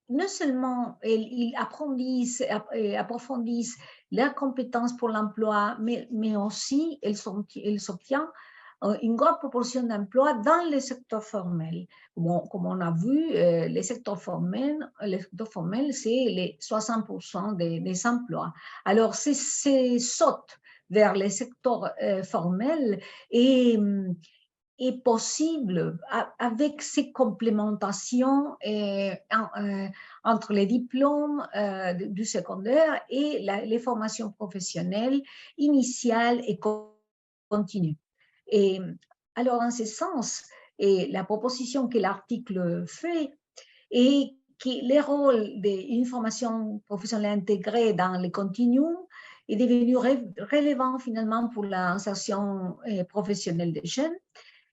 [SPEAKER 5] non seulement ils approfondissent leurs compétences pour l'emploi, mais aussi ils obtiennent une grande proportion d'emplois dans le secteur formel. Bon, comme on a vu, le secteur formel, c'est les 60% des emplois. Alors, c'est saute vers le secteur formel et est possible avec ces complémentations entre les diplômes du secondaire et les formations professionnelles initiales et continues. Et alors, en ce sens, la proposition que l'article fait est que le rôle d'une formation professionnelle intégrée dans le continuum est devenu relevant finalement pour l'insertion professionnelle des jeunes.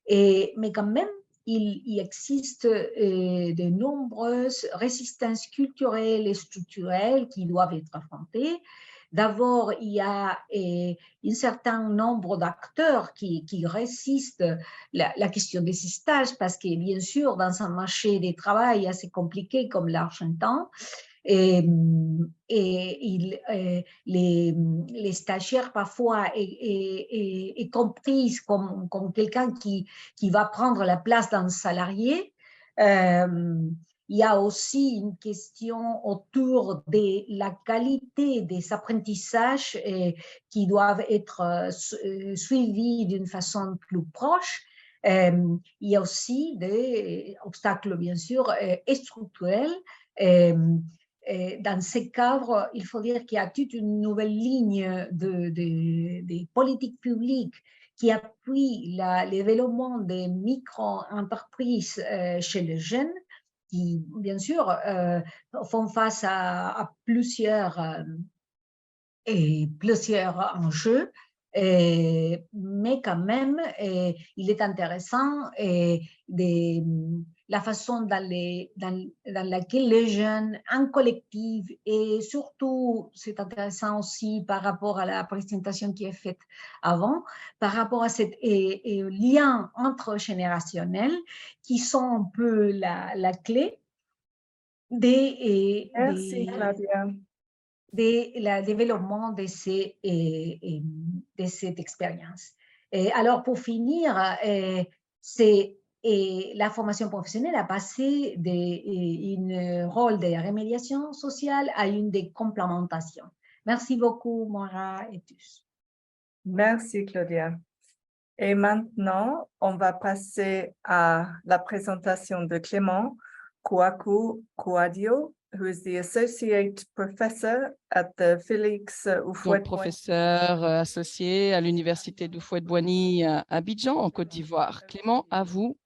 [SPEAKER 5] Mais quand même, il existe de nombreuses résistances culturelles et structurelles qui doivent être affrontées. D'abord, il y a un certain nombre d'acteurs qui résistent la question des stages parce que, bien sûr, dans un marché du travail assez compliqué comme l'Argentin, les stagiaires parfois est comprise comme quelqu'un qui va prendre la place d'un salarié. Il y a aussi une question autour de la qualité des apprentissages qui doivent être suivis d'une façon plus proche. Il y a aussi des obstacles, bien sûr, structurels. Dans ces cadres, il faut dire qu'il y a toute une nouvelle ligne de politiques publiques qui appuie le développement des micro-entreprises chez les jeunes, qui, bien sûr, font face à plusieurs enjeux, mais mais quand même, il est intéressant la façon dans laquelle les jeunes, en collectif, et surtout, c'est intéressant aussi par rapport à la présentation qui est faite avant, par rapport à ce lien intergénérationnel qui sont un peu la clé
[SPEAKER 1] Merci, Claudia.
[SPEAKER 5] le développement de cette expérience. Alors, pour finir, la formation professionnelle a passé d'un rôle de remédiation sociale à une de complémentation. Merci beaucoup, Moira et tous.
[SPEAKER 1] Merci, Claudia. Et maintenant, on va passer à la présentation de Clément Kouakou Kouadio, who is the Associate Professor at the Félix
[SPEAKER 2] Donc,
[SPEAKER 1] Houphouët-Boigny.
[SPEAKER 2] professeur associé à l'Université d'Houphouët-Boigny à Abidjan, en Côte d'Ivoire. Clément, à vous.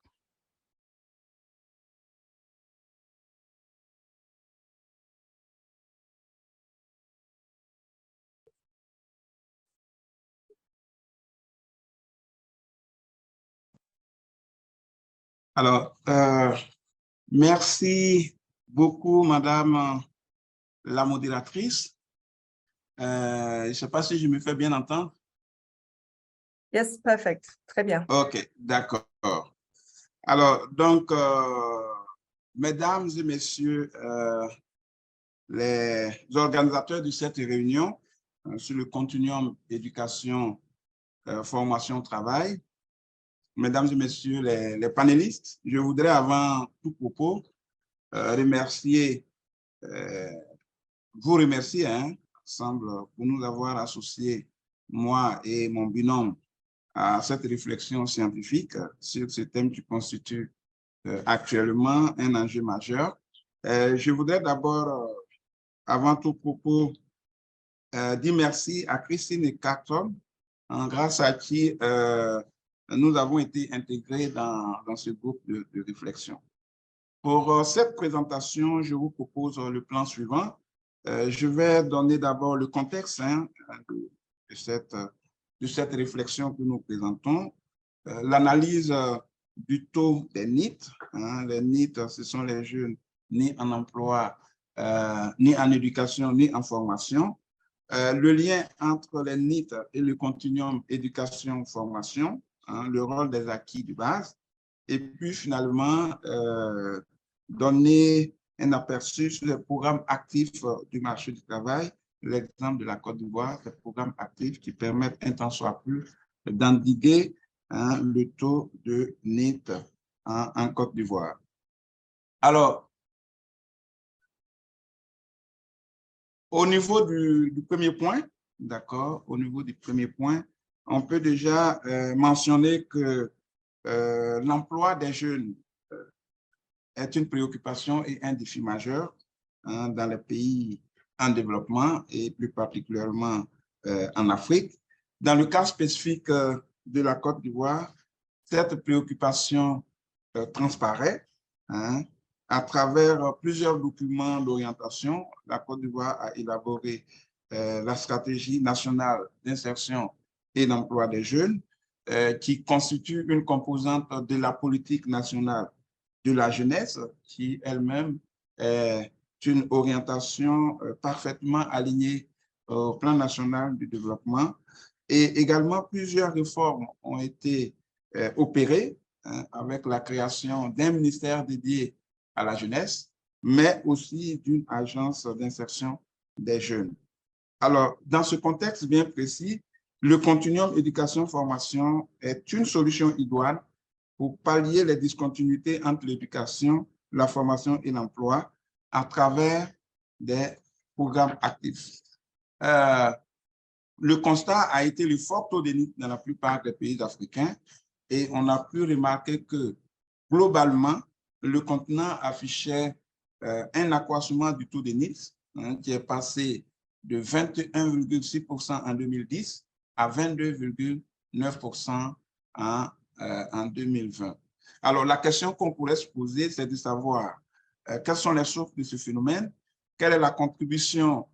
[SPEAKER 6] Alors, merci beaucoup, Madame la modératrice. Je ne sais pas si je me fais bien entendre.
[SPEAKER 1] Yes, perfect. Très bien.
[SPEAKER 6] OK, d'accord. Alors, donc, mesdames et messieurs, les organisateurs de cette réunion sur le continuum éducation, formation, travail, mesdames et messieurs les panélistes, je voudrais avant tout propos vous remercier ensemble pour nous avoir associés, moi et mon binôme, à cette réflexion scientifique sur ce thème qui constitue actuellement un enjeu majeur. Je voudrais d'abord, avant tout propos, dire merci à Christine et Carton, grâce à qui nous avons été intégrés dans ce groupe de réflexion. Pour cette présentation, je vous propose le plan suivant. Je vais donner d'abord le contexte de cette réflexion que nous présentons, l'analyse du taux des NEET. Les NEET, ce sont les jeunes ni en emploi, ni en éducation, ni en formation. Le lien entre les NEET et le continuum éducation-formation, le rôle des acquis de base, et puis finalement donner un aperçu sur les programmes actifs du marché du travail, l'exemple de la Côte d'Ivoire, des programmes actifs qui permettent un tant soit plus d'endiguer le taux de NEET en Côte d'Ivoire. Alors, au niveau du premier point, d'accord, au niveau du premier point, on peut déjà mentionner que l'emploi des jeunes est une préoccupation et un défi majeur dans les pays en développement et plus particulièrement en Afrique. Dans le cas spécifique de la Côte d'Ivoire, cette préoccupation transparaît à travers plusieurs documents d'orientation. La Côte d'Ivoire a élaboré la stratégie nationale d'insertion et d'emploi des jeunes, qui constitue une composante de la politique nationale de la jeunesse, qui elle-même est une orientation parfaitement alignée au plan national du développement. Et également, plusieurs réformes ont été opérées avec la création d'un ministère dédié à la jeunesse, mais aussi d'une agence d'insertion des jeunes. Alors, dans ce contexte bien précis, le continuum éducation-formation est une solution idoine pour pallier les discontinuités entre l'éducation, la formation et l'emploi à travers des programmes actifs. Le constat a été le fort taux de NEET dans la plupart des pays africains et on a pu remarquer que globalement, le continent affichait un accroissement du taux de NEET qui est passé de 21,6% en 2010 à 22,9% en 2020. Alors, la question qu'on pourrait se poser, c'est de savoir quelles sont les sources de ce phénomène, quelle est la contribution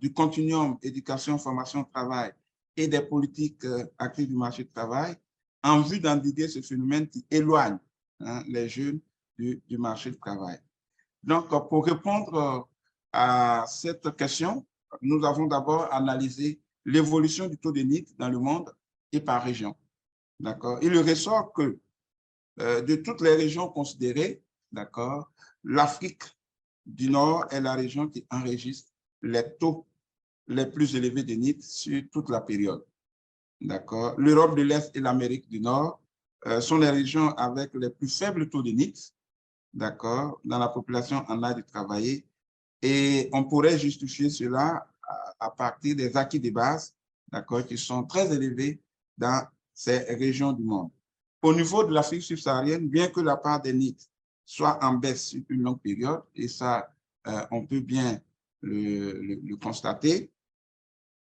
[SPEAKER 6] du continuum éducation, formation, travail et des politiques actives du marché du travail en vue d'endiguer ce phénomène qui éloigne les jeunes du marché du travail. Donc, pour répondre à cette question, nous avons d'abord analysé l'évolution du taux de NEET dans le monde et par région. D'accord? Il ressort que de toutes les régions considérées, d'accord, l'Afrique du Nord est la région qui enregistre les taux les plus élevés de NEET sur toute la période. D'accord? L'Europe de l'Est et l'Amérique du Nord sont les régions avec les plus faibles taux de NEET, d'accord, dans la population en âge de travailler. Et on pourrait justifier cela à partir des acquis de base, d'accord, qui sont très élevés dans ces régions du monde. Au niveau de l'Afrique subsaharienne, bien que la part des NEET soit en baisse sur une longue période, et ça, on peut bien le constater,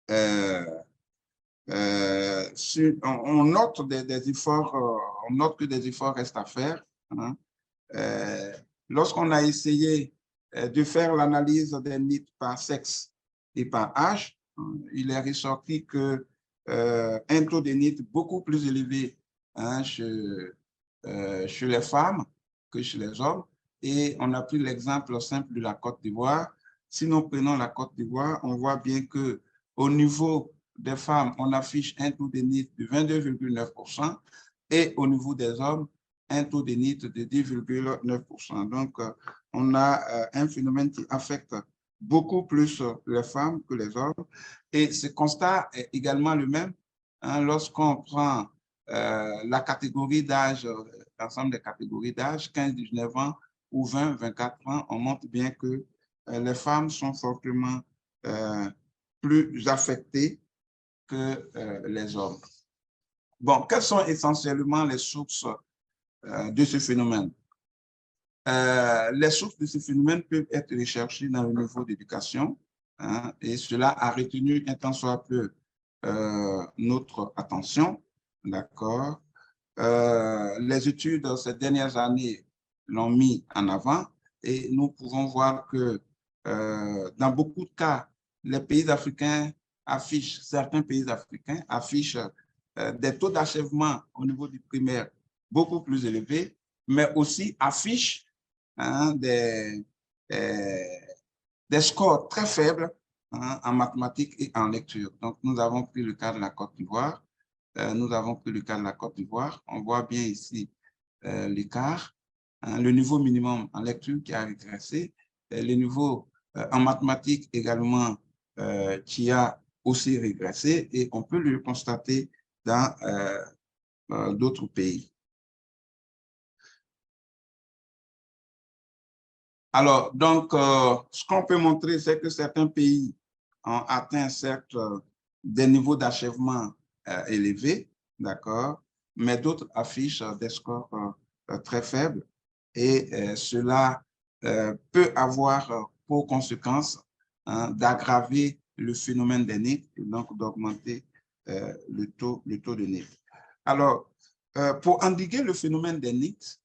[SPEAKER 6] on note des efforts, on note que des efforts restent à faire. Lorsqu'on a essayé de faire l'analyse des NEET par sexe et par âge, il est ressorti que un taux de NEET beaucoup plus élevé chez les femmes que chez les hommes. Et on a pris l'exemple simple de la Côte d'Ivoire. Si nous prenons la Côte d'Ivoire, on voit bien qu'au niveau des femmes, on affiche un taux de NEET de 22,9% et au niveau des hommes, un taux de NEET de 10,9%. Donc, on a un phénomène qui affecte beaucoup plus les femmes que les hommes. Et ce constat est également le même lorsqu'on prend la catégorie d'âge, l'ensemble des catégories d'âge, 15-19 ans ou 20-24 ans, on montre bien que les femmes sont fortement plus affectées que les hommes. Bon, quelles sont essentiellement les sources de ce phénomène? Les sources de ce phénomène peuvent être recherchées dans le niveau d'éducation, et cela a retenu un tant soit peu notre attention, d'accord? Les études ces dernières années l'ont mis en avant et nous pouvons voir que dans beaucoup de cas, les pays africains affichent, certains pays africains affichent des taux d'achèvement au niveau du primaire beaucoup plus élevés, mais aussi affichent des scores très faibles en mathématiques et en lecture. Donc, nous avons pris le cas de la Côte d'Ivoire. On voit bien ici l'écart, le niveau minimum en lecture qui a régressé, le niveau en mathématiques également qui a aussi régressé, et on peut le constater dans d'autres pays. Alors, donc, ce qu'on peut montrer, c'est que certains pays ont atteint certes des niveaux d'achèvement élevés, d'accord, mais d'autres affichent des scores très faibles, et cela peut avoir pour conséquence d'aggraver le phénomène des NEET et donc d'augmenter le taux de NEET. Alors, pour endiguer le phénomène des NEET,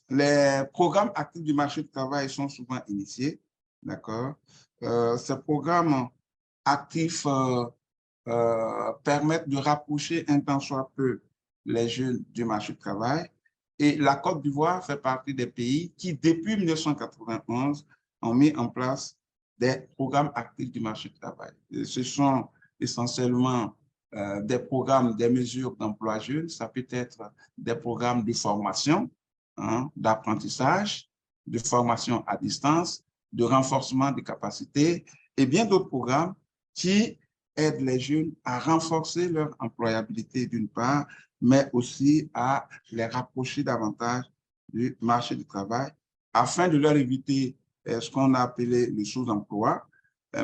[SPEAKER 6] les programmes actifs du marché du travail sont souvent initiés, d'accord? Ces programmes actifs permettent de rapprocher un tant soit peu les jeunes du marché du travail, et la Côte d'Ivoire fait partie des pays qui, depuis 1991, ont mis en place des programmes actifs du marché du travail. Et ce sont essentiellement des programmes, des mesures d'emploi jeune, ça peut être des programmes de formation, d'apprentissage, de formation à distance, de renforcement des capacités et bien d'autres programmes qui aident les jeunes à renforcer leur employabilité d'une part, mais aussi à les rapprocher davantage du marché du travail afin de leur éviter ce qu'on a appelé le sous-emploi,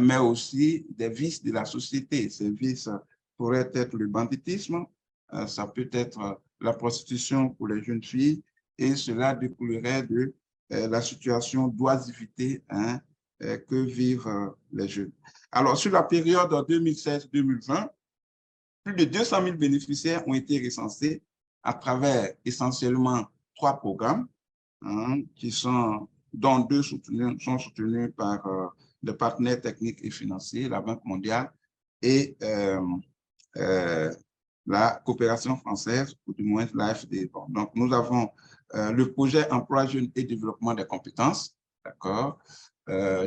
[SPEAKER 6] mais aussi des vices de la société. Ces vices pourraient être le banditisme, ça peut être la prostitution pour les jeunes filles, et cela découlerait de la situation d'oisivité que vivent les jeunes. Alors, sur la période 2016-2020, plus de 200 000 bénéficiaires ont été recensés à travers essentiellement 3 programmes, dont 2 sont soutenus par de partenaires techniques et financiers, la Banque mondiale et la coopération française, ou du moins l'AFD. Bon, donc, nous avons le projet Emploi Jeunes et Développement des compétences, d'accord,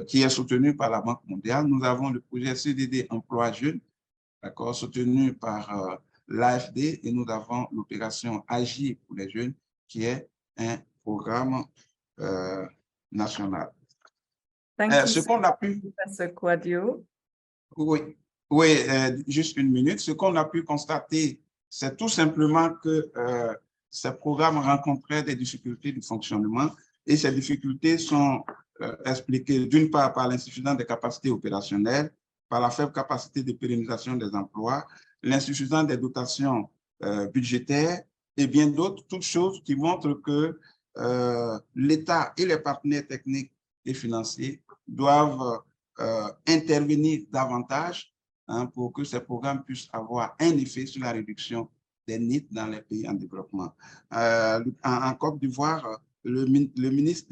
[SPEAKER 6] qui est soutenu par la Banque mondiale. Nous avons le projet CDD Emploi Jeunes, d'accord, soutenu par l'AFD, et nous avons l'opération Agir pour les jeunes, qui est un programme national. Ce qu'on a pu...
[SPEAKER 1] Professor Kouadio.
[SPEAKER 6] Oui, juste une minute. Ce qu'on a pu constater, c'est tout simplement que ces programmes rencontraient des difficultés de fonctionnement, et ces difficultés sont expliquées d'une part par l'insuffisance des capacités opérationnelles, par la faible capacité de pérennisation des emplois, l'insuffisance des dotations budgétaires et bien d'autres, toutes choses qui montrent que l'État et les partenaires techniques et financiers doivent intervenir davantage pour que ces programmes puissent avoir un effet sur la réduction des NEET dans les pays en développement. En Côte d'Ivoire, le ministre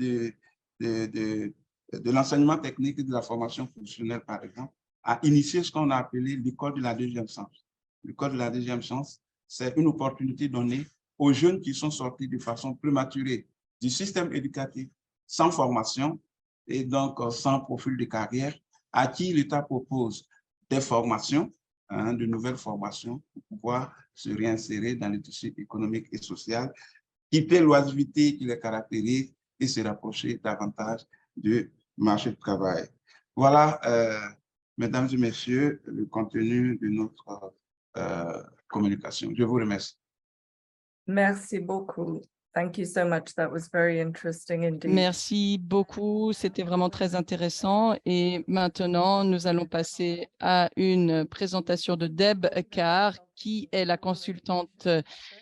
[SPEAKER 6] de l'enseignement technique et de la formation professionnelle, par exemple, a initié ce qu'on a appelé l'école de la deuxième chance. L'école de la deuxième chance, c'est une opportunité donnée aux jeunes qui sont sortis de façon prématurée du système éducatif, sans formation et donc sans profil de carrière, à qui l'État propose des formations, de nouvelles formations pour pouvoir se réinsérer dans le tissu économique et social, quitter l'oisiveté qui les caractérise et se rapprocher davantage du marché du travail. Voilà, mesdames et messieurs, le contenu de notre communication. Je vous remercie.
[SPEAKER 1] Merci beaucoup. Thank you so much. That was very interesting indeed.
[SPEAKER 2] Merci beaucoup, c'était vraiment très intéressant. Et maintenant, nous allons passer à une présentation de Deb Carr, qui est la consultante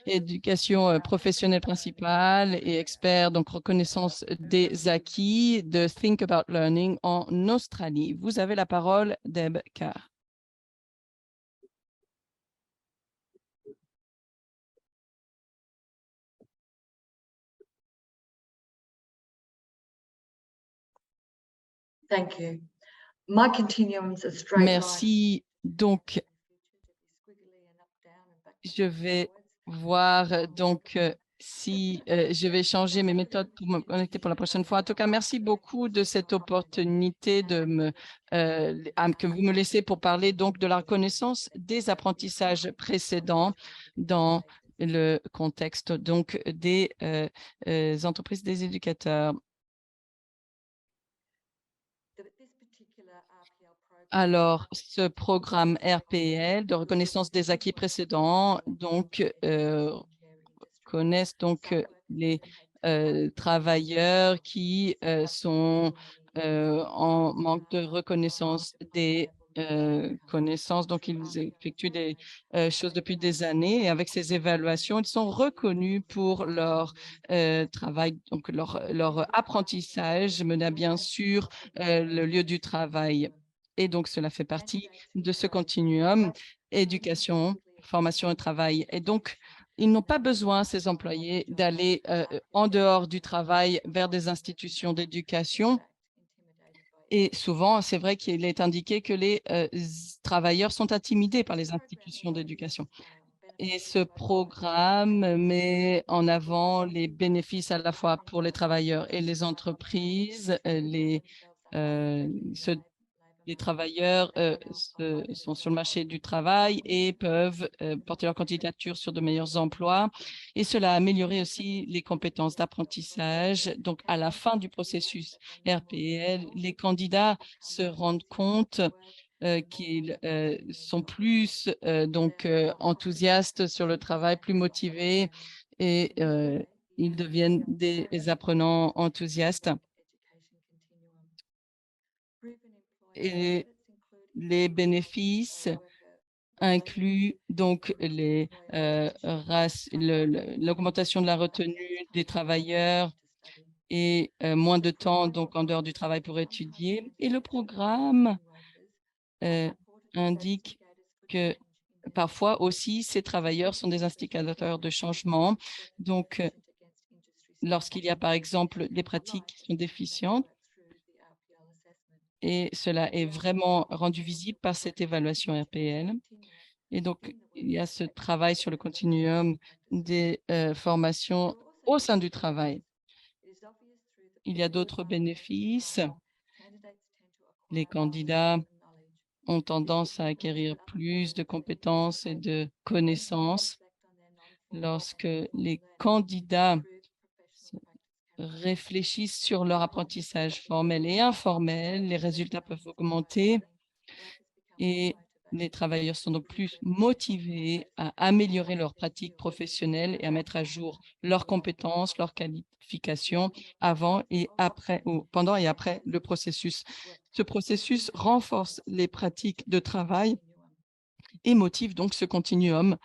[SPEAKER 2] éducation professionnelle principale et expert, donc reconnaissance des acquis de Think About Learning en Australie. Vous avez la parole, Deb Carr.
[SPEAKER 7] Thank you. My continuum's a straight line.
[SPEAKER 2] Merci. Donc, je vais voir donc si je vais changer mes méthodes pour me connecter pour la prochaine fois. En tout cas, merci beaucoup de cette opportunité de que vous me laissez pour parler donc de la reconnaissance des apprentissages précédents dans le contexte donc des entreprises des éducateurs. Alors, ce programme RPL de reconnaissance des acquis précédents donc connaissent donc les travailleurs qui sont en manque de reconnaissance des connaissances. Donc, ils effectuent des choses depuis des années, et avec ces évaluations, ils sont reconnus pour leur travail, donc leur apprentissage mené à bien sûr le lieu du travail. Et donc, cela fait partie de ce continuum éducation, formation et travail. Et donc, ils n'ont pas besoin, ces employés, d'aller en dehors du travail vers des institutions d'éducation. Et souvent, c'est vrai qu'il est indiqué que les travailleurs sont intimidés par les institutions d'éducation. Et ce programme met en avant les bénéfices à la fois pour les travailleurs et les entreprises. Les travailleurs sont sur le marché du travail et peuvent porter leur candidature sur de meilleurs emplois. Et cela a amélioré aussi les compétences d'apprentissage. Donc, à la fin du processus RPL, les candidats se rendent compte qu'ils sont plus enthousiastes sur le travail, plus motivés, et ils deviennent des apprenants enthousiastes. Et les bénéfices incluent donc l'augmentation de la retenue des travailleurs et moins de temps donc en dehors du travail pour étudier. Et le programme indique que parfois aussi ces travailleurs sont des instigateurs de changement. Donc, lorsqu'il y a par exemple des pratiques qui sont déficientes, et cela est vraiment rendu visible par cette évaluation RPL. Et donc, il y a ce travail sur le continuum des formations au sein du travail. Il y a d'autres bénéfices. Les candidats ont tendance à acquérir plus de compétences et de connaissances. Lorsque les candidats réfléchissent sur leur apprentissage formel et informel, les résultats peuvent augmenter et les travailleurs sont donc plus motivés à améliorer leurs pratiques professionnelles et à mettre à jour leurs compétences, leurs qualifications avant et après, ou pendant et après le processus. Ce processus renforce les pratiques de travail et motive donc ce continuum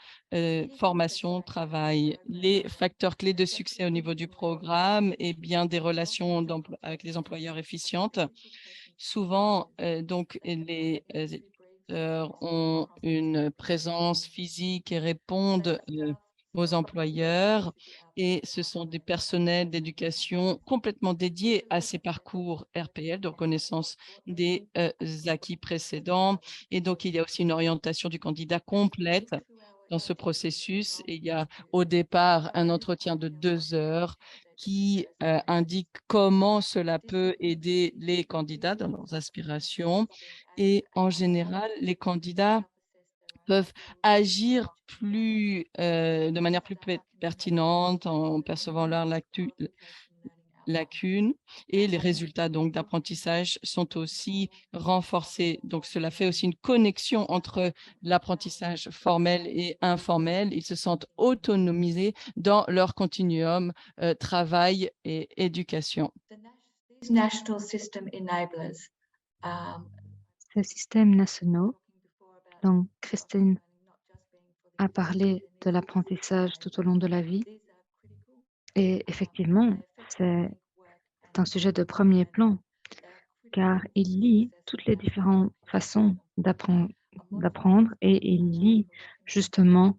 [SPEAKER 2] formation, travail. Les facteurs clés de succès au niveau du programme et bien des relations avec les employeurs efficientes. Souvent, donc, les ont une présence physique et répondent aux employeurs, et ce sont des personnels d'éducation complètement dédiés à ces parcours RPL de reconnaissance des acquis précédents. Et donc, il y a aussi une orientation du candidat complète dans ce processus. Et il y a au départ un entretien de 2 heures qui indique comment cela peut aider les candidats dans leurs aspirations. Et en général, les candidats peuvent agir de manière plus pertinente en percevant leurs lacunes, et les résultats donc d'apprentissage sont aussi renforcés. Donc, cela fait aussi une connexion entre l'apprentissage formel et informel. Ils se sentent autonomisés dans leur continuum travail et éducation.
[SPEAKER 3] Ces systèmes nationaux, dont Christine a parlé de l'apprentissage tout au long de la vie, et effectivement, c'est un sujet de premier plan, car il lie toutes les différentes façons d'apprendre et il lie justement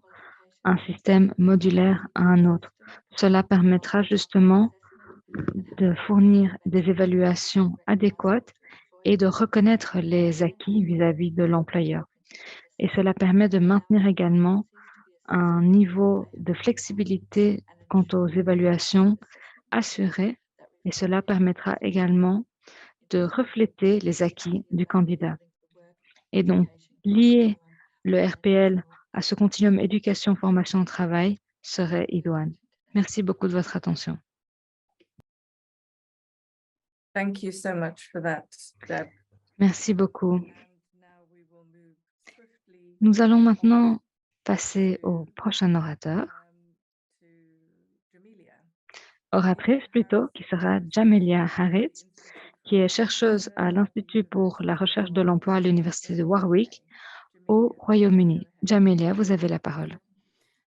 [SPEAKER 3] un système modulaire à un autre. Cela permettra justement de fournir des évaluations adéquates et de reconnaître les acquis vis-à-vis de l'employeur. Et cela permet de maintenir également un niveau de flexibilité quant aux évaluations assurées, et cela permettra également de refléter les acquis du candidat. Et donc, lier le RPL à ce continuum éducation, formation, travail serait idoine. Merci beaucoup de votre attention.
[SPEAKER 1] Thank you so much for that, Deb.
[SPEAKER 3] Merci beaucoup. Nous allons maintenant passer au prochain oratrice plutôt, qui sera Jamelia Harris, qui est chercheuse à l'Institut pour la recherche de l'emploi à l'Université de Warwick au Royaume-Uni. Jamelia, vous avez la parole.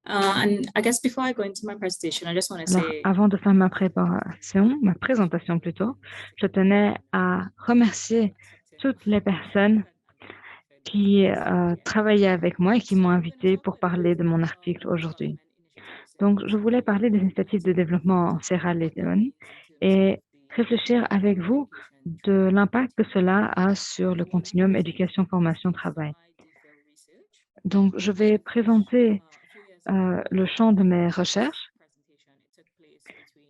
[SPEAKER 8] And I guess before I go into my presentation, I just want to
[SPEAKER 3] Alors,
[SPEAKER 8] say
[SPEAKER 3] avant de faire ma présentation plutôt, je tenais à remercier toutes les personnes qui travaillaient avec moi et qui m'ont invité pour parler de mon article aujourd'hui. Donc, je voulais parler des initiatives de développement en Sierra Leone et réfléchir avec vous de l'impact que cela a sur le continuum éducation, formation, travail. Donc, je vais présenter le champ de mes recherches.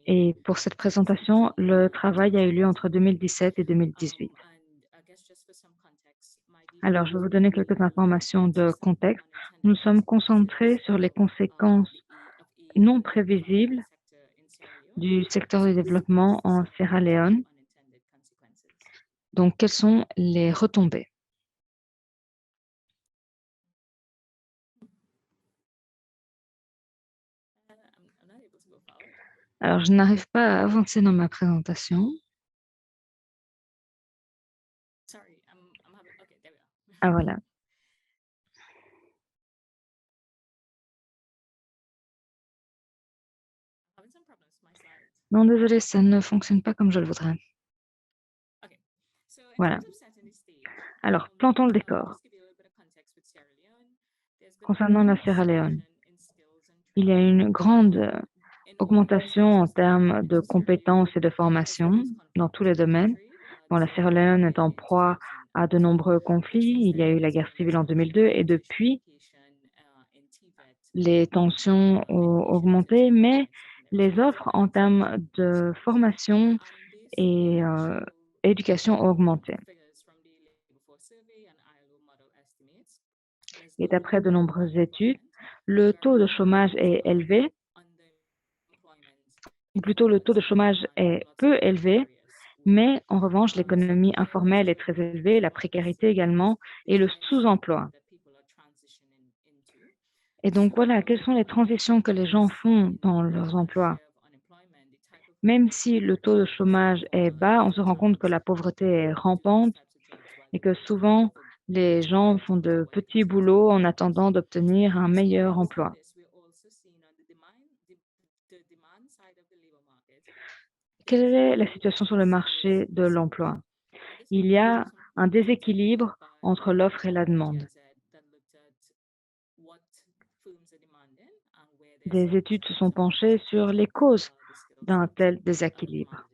[SPEAKER 3] Et pour cette présentation, le travail a eu lieu entre 2017 et 2018. Alors, je vais vous donner quelques informations de contexte. Nous sommes concentrés sur les conséquences non prévisibles du secteur du développement en Sierra Leone. Donc, quelles sont les retombées? Alors, je n'arrive pas à avancer dans ma présentation. Ah, voilà. Non, désolé, ça ne fonctionne pas comme je le voudrais. Voilà. Alors, plantons le décor. Concernant la Sierra Leone, il y a une grande augmentation en termes de compétences et de formation dans tous les domaines. Bon, la Sierra Leone est en proie à de nombreux conflits. Il y a eu la guerre civile en 2002 et depuis, les tensions ont augmenté, mais les offres en termes de formation et éducation ont augmenté. Et d'après de nombreuses études, le taux de chômage est élevé, ou plutôt le taux de chômage est peu élevé, mais en revanche, l'économie informelle est très élevée, la précarité également, et le sous-emploi. Et donc voilà, quelles sont les transitions que les gens font dans leurs emplois? Même si le taux de chômage est bas, on se rend compte que la pauvreté est rampante et que souvent, les gens font de petits boulots en attendant d'obtenir un meilleur emploi. Quelle est la situation sur le marché de l'emploi? Il y a un déséquilibre entre l'offre et la demande. Des études se sont penchées sur les causes d'un tel déséquilibre.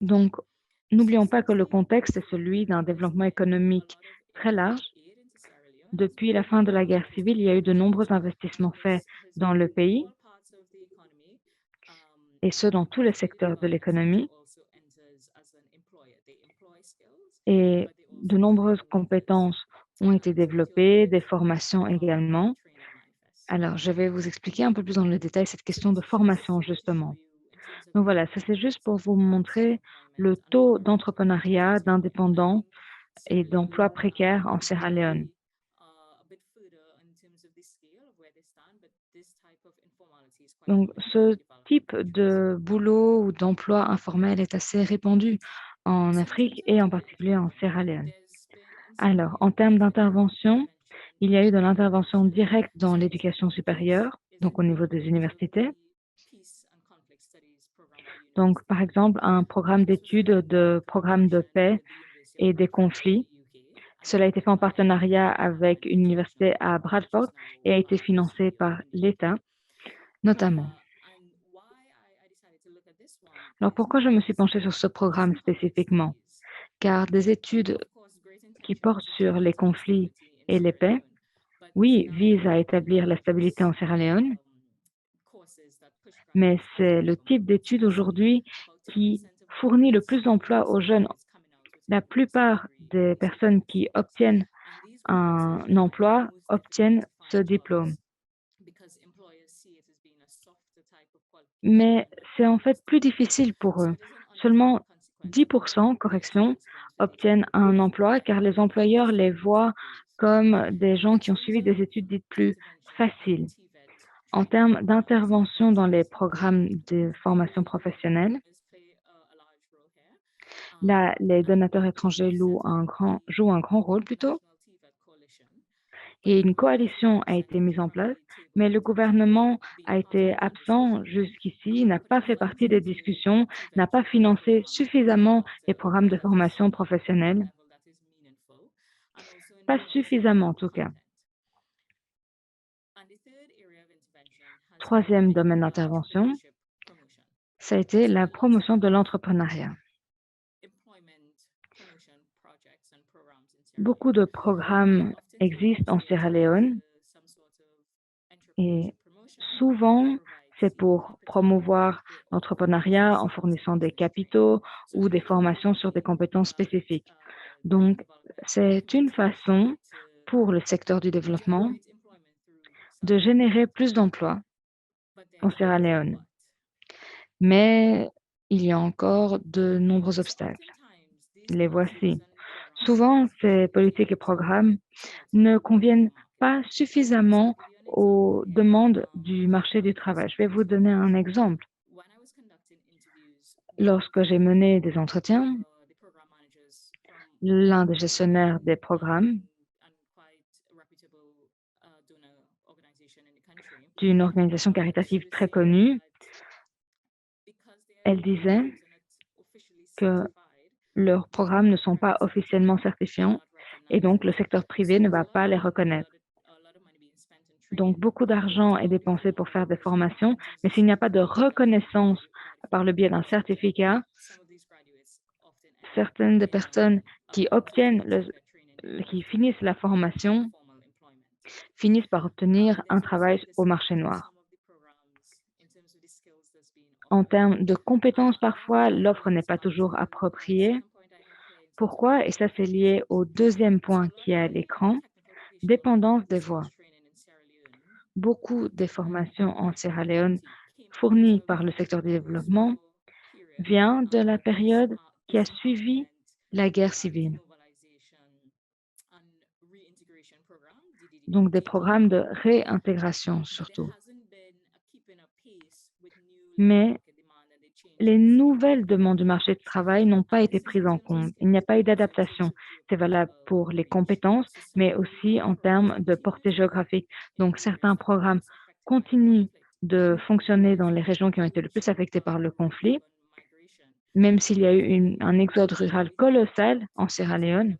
[SPEAKER 3] Donc, n'oublions pas que le contexte est celui d'un développement économique très large. Depuis la fin de la guerre civile, il y a eu de nombreux investissements faits dans le pays, et ce, dans tous les secteurs de l'économie. Et de nombreuses compétences ont été développées, des formations également. Alors, je vais vous expliquer un peu plus dans le détail cette question de formation, justement. Donc voilà, ça c'est juste pour vous montrer le taux d'entrepreneuriat, d'indépendants et d'emplois précaires en Sierra Leone. Donc, ce type de boulot ou d'emploi informel est assez répandu en Afrique et en particulier en Sierra Leone. Alors, en termes d'intervention, il y a eu de l'intervention directe dans l'éducation supérieure, donc au niveau des universités. Donc, par exemple, un programme d'études de programmes de paix et des conflits. Cela a été fait en partenariat avec une université à Bradford et a été financé par l'État, notamment. Alors, pourquoi je me suis penchée sur ce programme spécifiquement? Car des études qui portent sur les conflits et les paix, oui, visent à établir la stabilité en Sierra Leone, mais c'est le type d'études aujourd'hui qui fournit le plus d'emplois aux jeunes. La plupart des personnes qui obtiennent un emploi obtiennent ce diplôme. Mais c'est en fait plus difficile pour eux. Seulement 10%, correction, obtiennent un emploi car les employeurs les voient comme des gens qui ont suivi des études dites plus faciles. En termes d'intervention dans les programmes de formation professionnelle, là, les donateurs étrangers jouent un grand rôle plutôt. Et une coalition a été mise en place, mais le gouvernement a été absent jusqu'ici, n'a pas fait partie des discussions, n'a pas financé suffisamment les programmes de formation professionnelle. Pas suffisamment en tout cas. Troisième domaine d'intervention, ça a été la promotion de l'entrepreneuriat. Beaucoup de programmes existent en Sierra Leone et souvent, c'est pour promouvoir l'entrepreneuriat en fournissant des capitaux ou des formations sur des compétences spécifiques. Donc, c'est une façon pour le secteur du développement de générer plus d'emplois en Sierra Leone. Mais il y a encore de nombreux obstacles. Les voici. Souvent, ces politiques et programmes ne conviennent pas suffisamment aux demandes du marché du travail. Je vais vous donner un exemple. Lorsque j'ai mené des entretiens, l'un des gestionnaires des programmes d'une organisation caritative très connue, elle disait que leurs programmes ne sont pas officiellement certifiants et donc le secteur privé ne va pas les reconnaître. Donc, beaucoup d'argent est dépensé pour faire des formations, mais s'il n'y a pas de reconnaissance par le biais d'un certificat, certaines des personnes qui qui finissent la formation finissent par obtenir un travail au marché noir. En termes de compétences, parfois, l'offre n'est pas toujours appropriée. Pourquoi? Et ça, c'est lié au deuxième point qui est à l'écran, dépendance des voix. Beaucoup des formations en Sierra Leone fournies par le secteur du développement viennent de la période qui a suivi la guerre civile. Donc, des programmes de réintégration surtout. Mais les nouvelles demandes du marché du travail n'ont pas été prises en compte. Il n'y a pas eu d'adaptation. C'est valable pour les compétences, mais aussi en termes de portée géographique. Donc, certains programmes continuent de fonctionner dans les régions qui ont été le plus affectées par le conflit, même s'il y a eu un exode rural colossal en Sierra Leone.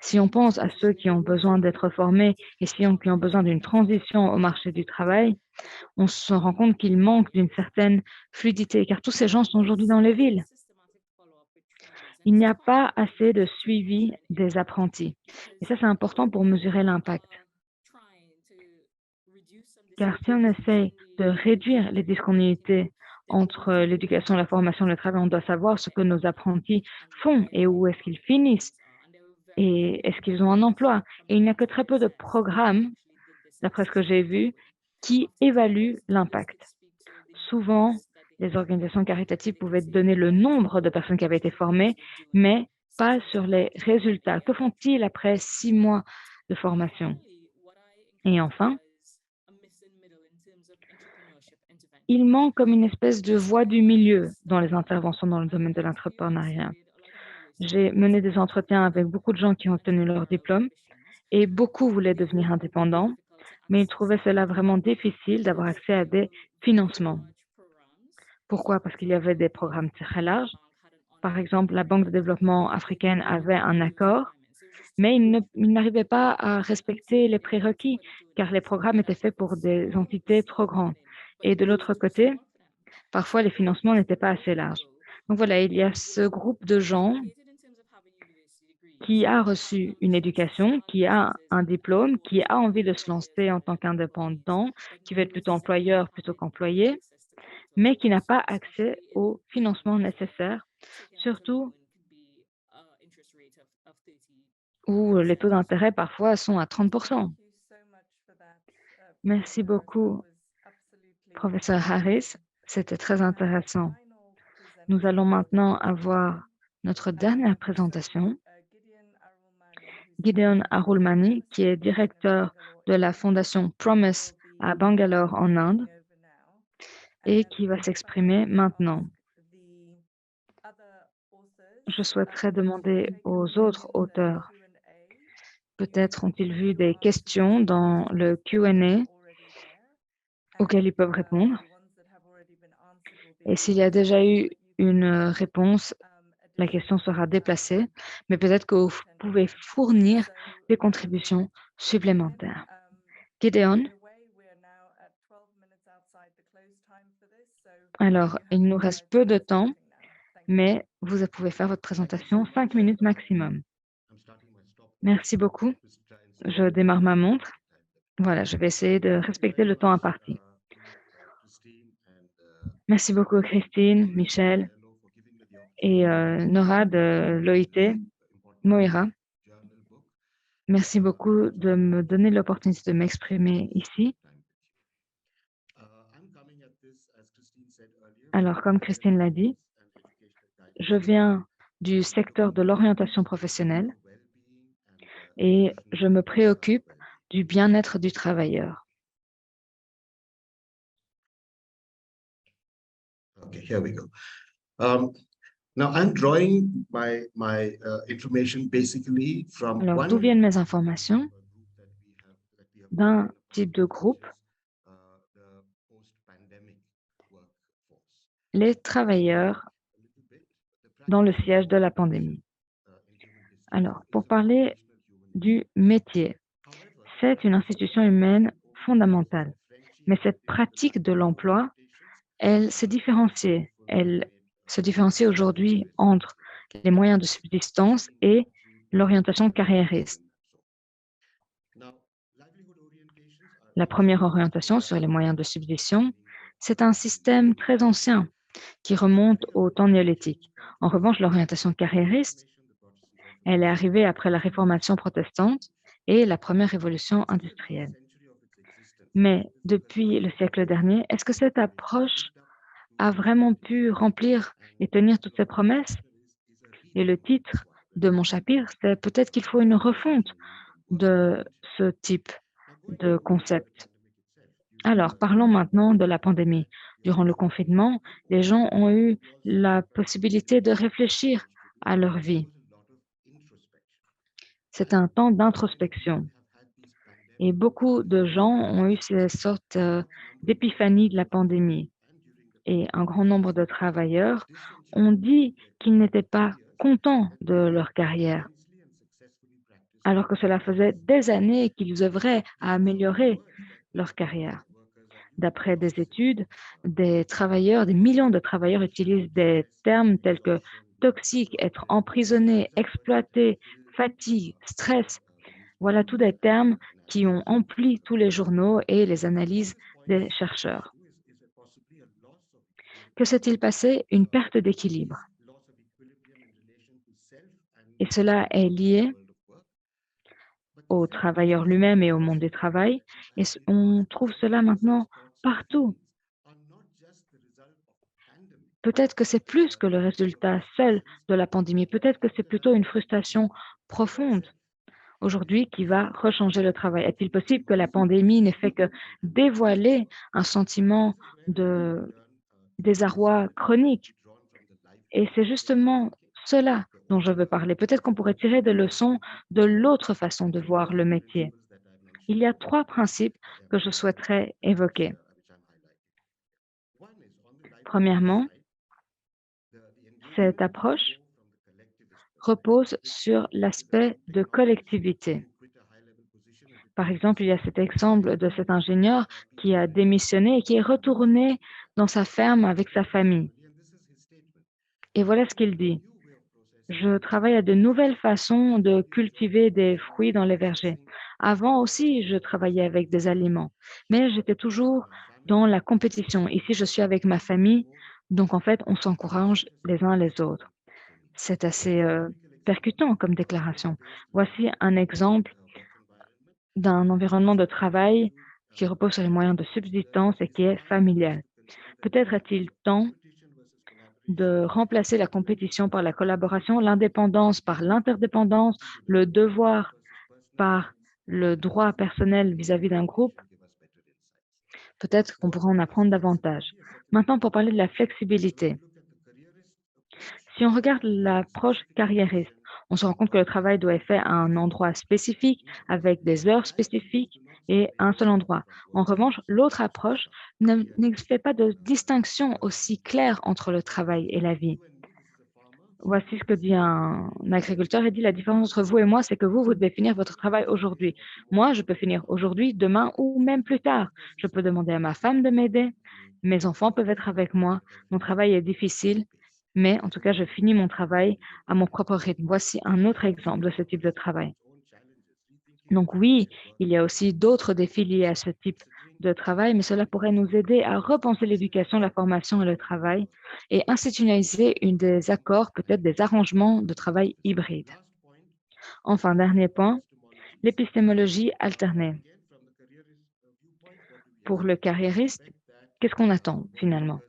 [SPEAKER 3] Si on pense à ceux qui ont besoin d'être formés et qui ont besoin d'une transition au marché du travail, on se rend compte qu'il manque d'une certaine fluidité, car tous ces gens sont aujourd'hui dans les villes. Il n'y a pas assez de suivi des apprentis. Et ça, c'est important pour mesurer l'impact. Car si on essaie de réduire les discontinuités entre l'éducation, la formation et le travail, on doit savoir ce que nos apprentis font et où est-ce qu'ils finissent et est-ce qu'ils ont un emploi. Et il n'y a que très peu de programmes, d'après ce que j'ai vu, qui évaluent l'impact. Souvent, les organisations caritatives pouvaient donner le nombre de personnes qui avaient été formées, mais pas sur les résultats. Que font-ils après 6 mois de formation? Et enfin, il manque comme une espèce de voie du milieu dans les interventions dans le domaine de l'entrepreneuriat. J'ai mené des entretiens avec beaucoup de gens qui ont obtenu leur diplôme et beaucoup voulaient devenir indépendants, mais ils trouvaient cela vraiment difficile d'avoir accès à des financements. Pourquoi? Parce qu'il y avait des programmes très larges. Par exemple, la Banque de développement africaine avait un accord, mais ils n'arrivaient pas à respecter les prérequis, car les programmes étaient faits pour des entités trop grandes. Et de l'autre côté, parfois les financements n'étaient pas assez larges. Donc voilà, il y a ce groupe de gens qui a reçu une éducation, qui a un diplôme, qui a envie de se lancer en tant qu'indépendant, qui veut être plutôt employeur plutôt qu'employé, mais qui n'a pas accès au financement nécessaire, surtout où les taux d'intérêt parfois sont à 30%. Merci beaucoup, professeur Harris. C'était très intéressant. Nous allons maintenant avoir notre dernière présentation. Gideon Arulmani, qui est directeur de la fondation Promise à Bangalore en Inde et qui va s'exprimer maintenant. Je souhaiterais demander aux autres auteurs, peut-être ont-ils vu des questions dans le Q&A auxquelles ils peuvent répondre. Et s'il y a déjà eu une réponse, la question sera déplacée, mais peut-être que vous pouvez fournir des contributions supplémentaires. Gideon, alors, il nous reste peu de temps, mais vous pouvez faire votre présentation 5 minutes maximum. Merci beaucoup. Je démarre ma montre. Voilà, je vais essayer de respecter le temps imparti. Merci beaucoup, Christine, Michel et Nora de l'OIT, Moira. Merci beaucoup de me donner l'opportunité de m'exprimer ici. Alors, comme Christine l'a dit, je viens du secteur de l'orientation professionnelle et je me préoccupe du bien-être du travailleur.
[SPEAKER 9] Okay, here we go. Now I'm drawing my information basically from
[SPEAKER 3] Alors, d'où viennent mes informations? D'un type de groupe, les travailleurs dans le siège de la pandémie. Alors, pour parler du métier. C'est une institution humaine fondamentale. Mais cette pratique de l'emploi, elle s'est différenciée. Elle se différencie aujourd'hui entre les moyens de subsistance et l'orientation carriériste. La première orientation sur les moyens de subsistance, c'est un système très ancien qui remonte au temps néolithique. En revanche, l'orientation carriériste, elle est arrivée après la Réformation protestante et la première révolution industrielle. Mais depuis le siècle dernier, est-ce que cette approche a vraiment pu remplir et tenir toutes ses promesses? Et le titre de mon chapitre, c'est peut-être qu'il faut une refonte de ce type de concept. Alors, parlons maintenant de la pandémie. Durant le confinement, les gens ont eu la possibilité de réfléchir à leur vie. C'est un temps d'introspection. Et beaucoup de gens ont eu ces sortes d'épiphanie de la pandémie. Et un grand nombre de travailleurs ont dit qu'ils n'étaient pas contents de leur carrière, alors que cela faisait des années qu'ils œuvraient à améliorer leur carrière. D'après des études, des millions de travailleurs utilisent des termes tels que toxique, être emprisonné, exploité, fatigue, stress. Voilà tous des termes qui ont empli tous les journaux et les analyses des chercheurs. Que s'est-il passé? Une perte d'équilibre. Et cela est lié aux travailleurs lui-même et au monde du travail. Et on trouve cela maintenant partout. Peut-être que c'est plus que le résultat seul de la pandémie. Peut-être que c'est plutôt une frustration profonde aujourd'hui qui va rechanger le travail. Est-il possible que la pandémie n'ait fait que dévoiler un sentiment de désarroi chronique? Et c'est justement cela dont je veux parler. Peut-être qu'on pourrait tirer des leçons de l'autre façon de voir le métier. Il y a 3 principes que je souhaiterais évoquer. Premièrement, cette approche repose sur l'aspect de collectivité. Par exemple, il y a cet exemple de cet ingénieur qui a démissionné et qui est retourné dans sa ferme avec sa famille. Et voilà ce qu'il dit. Je travaille à de nouvelles façons de cultiver des fruits dans les vergers. Avant aussi, je travaillais avec des aliments, mais j'étais toujours dans la compétition. Ici, je suis avec ma famille, donc en fait, on s'encourage les uns les autres. C'est assez percutant comme déclaration. Voici un exemple d'un environnement de travail qui repose sur les moyens de subsistance et qui est familial. Peut-être est-il temps de remplacer la compétition par la collaboration, l'indépendance par l'interdépendance, le devoir par le droit personnel vis-à-vis d'un groupe. Peut-être qu'on pourra en apprendre davantage. Maintenant, pour parler de la flexibilité. Si on regarde l'approche carriériste, on se rend compte que le travail doit être fait à un endroit spécifique, avec des heures spécifiques et un seul endroit. En revanche, l'autre approche ne fait pas de distinction aussi claire entre le travail et la vie. Voici ce que dit un agriculteur. Il dit la différence entre vous et moi, c'est que vous devez finir votre travail aujourd'hui. Moi, je peux finir aujourd'hui, demain ou même plus tard. Je peux demander à ma femme de m'aider. Mes enfants peuvent être avec moi. Mon travail est difficile, mais en tout cas, je finis mon travail à mon propre rythme. Voici un autre exemple de ce type de travail. Donc oui, il y a aussi d'autres défis liés à ce type de travail, mais cela pourrait nous aider à repenser l'éducation, la formation et le travail et institutionnaliser des accords, peut-être des arrangements de travail hybrides. Enfin, dernier point, l'épistémologie alternée. Pour le carriériste, qu'est-ce qu'on attend finalement?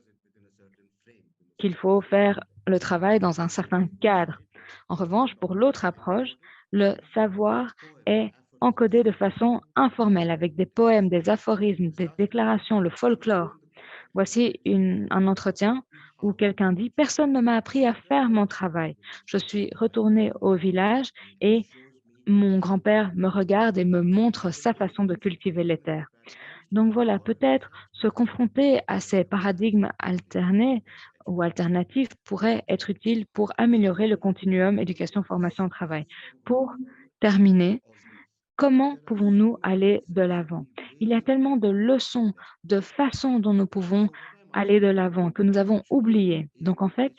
[SPEAKER 3] Qu'il faut faire le travail dans un certain cadre. En revanche, pour l'autre approche, le savoir est encodé de façon informelle avec des poèmes, des aphorismes, des déclarations, le folklore. Voici un entretien où quelqu'un dit « Personne ne m'a appris à faire mon travail. Je suis retourné au village et mon grand-père me regarde et me montre sa façon de cultiver les terres. » Donc voilà, peut-être se confronter à ces paradigmes alternés ou alternatifs pourrait être utile pour améliorer le continuum éducation, formation, travail, pour terminer, comment pouvons-nous aller de l'avant? Il y a tellement de leçons, de façons dont nous pouvons aller de l'avant que nous avons oubliées. Donc, en fait,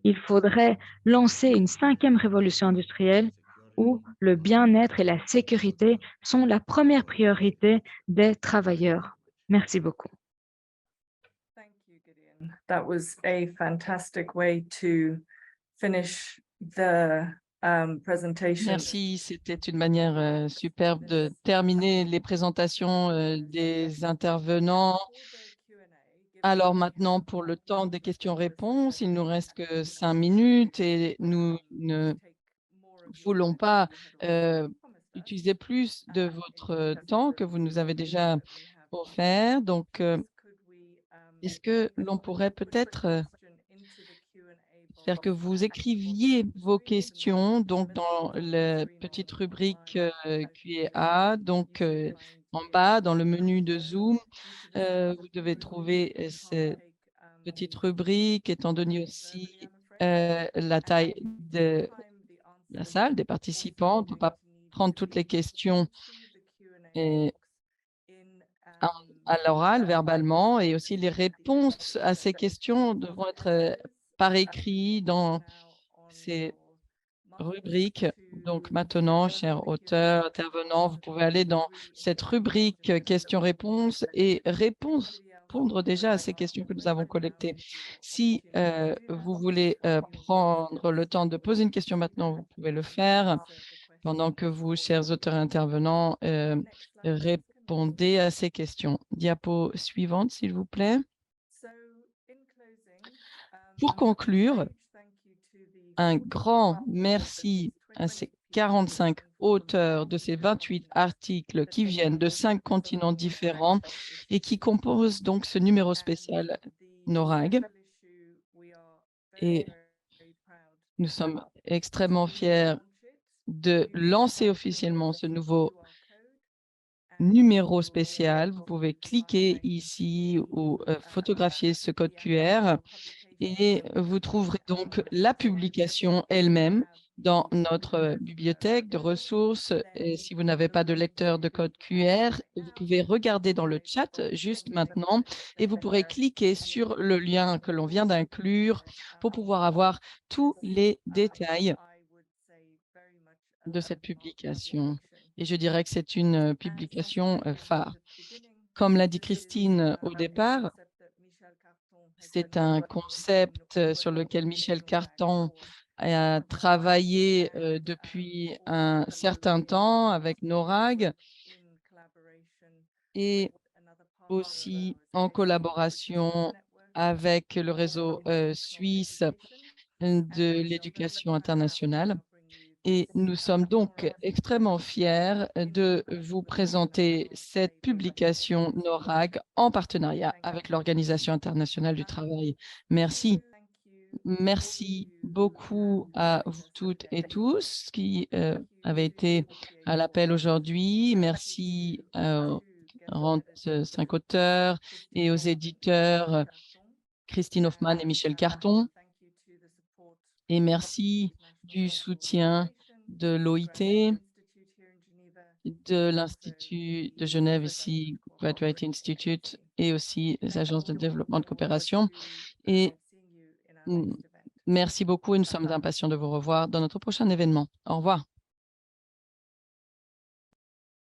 [SPEAKER 3] il faudrait lancer une 5e révolution industrielle où le bien-être et la sécurité sont la première priorité des travailleurs. Merci beaucoup.
[SPEAKER 1] Thank you, Gideon. That was a fantastic way to finish the presentation.
[SPEAKER 2] Merci, c'était une manière superbe de terminer les présentations des intervenants. Alors maintenant, pour le temps des questions-réponses, il nous reste que 5 minutes et nous ne voulons pas utiliser plus de votre temps que vous nous avez déjà offert. Donc, est-ce que l'on pourrait peut-être faire que vous écriviez vos questions donc dans la petite rubrique Q&A, donc en bas dans le menu de Zoom, vous devez trouver cette petite rubrique étant donné aussi la taille de la salle, des participants. On ne peut pas prendre toutes les questions à l'oral, verbalement, et aussi les réponses à ces questions devront être par écrit dans ces rubriques. Donc maintenant, chers auteurs, intervenants, vous pouvez aller dans cette rubrique questions-réponses et répondre déjà à ces questions que nous avons collectées. Si vous voulez prendre le temps de poser une question maintenant, vous pouvez le faire pendant que vous, chers auteurs intervenants, répondez à ces questions. Diapo suivante, s'il vous plaît. Pour conclure, un grand merci à ces 45 auteurs de ces 28 articles qui viennent de 5 continents différents et qui composent donc ce numéro spécial NORAG. Et nous sommes extrêmement fiers de lancer officiellement ce nouveau numéro spécial. Vous pouvez cliquer ici ou photographier ce code QR et vous trouverez donc la publication elle-même dans notre bibliothèque de ressources. Et si vous n'avez pas de lecteur de code QR, vous pouvez regarder dans le chat juste maintenant et vous pourrez cliquer sur le lien que l'on vient d'inclure pour pouvoir avoir tous les détails de cette publication. Et je dirais que c'est une publication phare. Comme l'a dit Christine au départ, c'est un concept sur lequel Michel Carton a travaillé depuis un certain temps avec NORAG et aussi en collaboration avec le réseau suisse de l'éducation internationale. Et nous sommes donc extrêmement fiers de vous présenter cette publication NORAG en partenariat avec l'Organisation internationale du travail. Merci. Merci beaucoup à vous toutes et tous qui avez été à l'appel aujourd'hui. Merci aux 45 auteurs et aux éditeurs Christine Hoffman et Michel Carton. Et merci du soutien de l'OIT, de l'Institut de Genève ici, Graduate Institute, et aussi les agences de développement de coopération. Et merci beaucoup et nous sommes impatients de vous revoir dans notre prochain événement. Au revoir.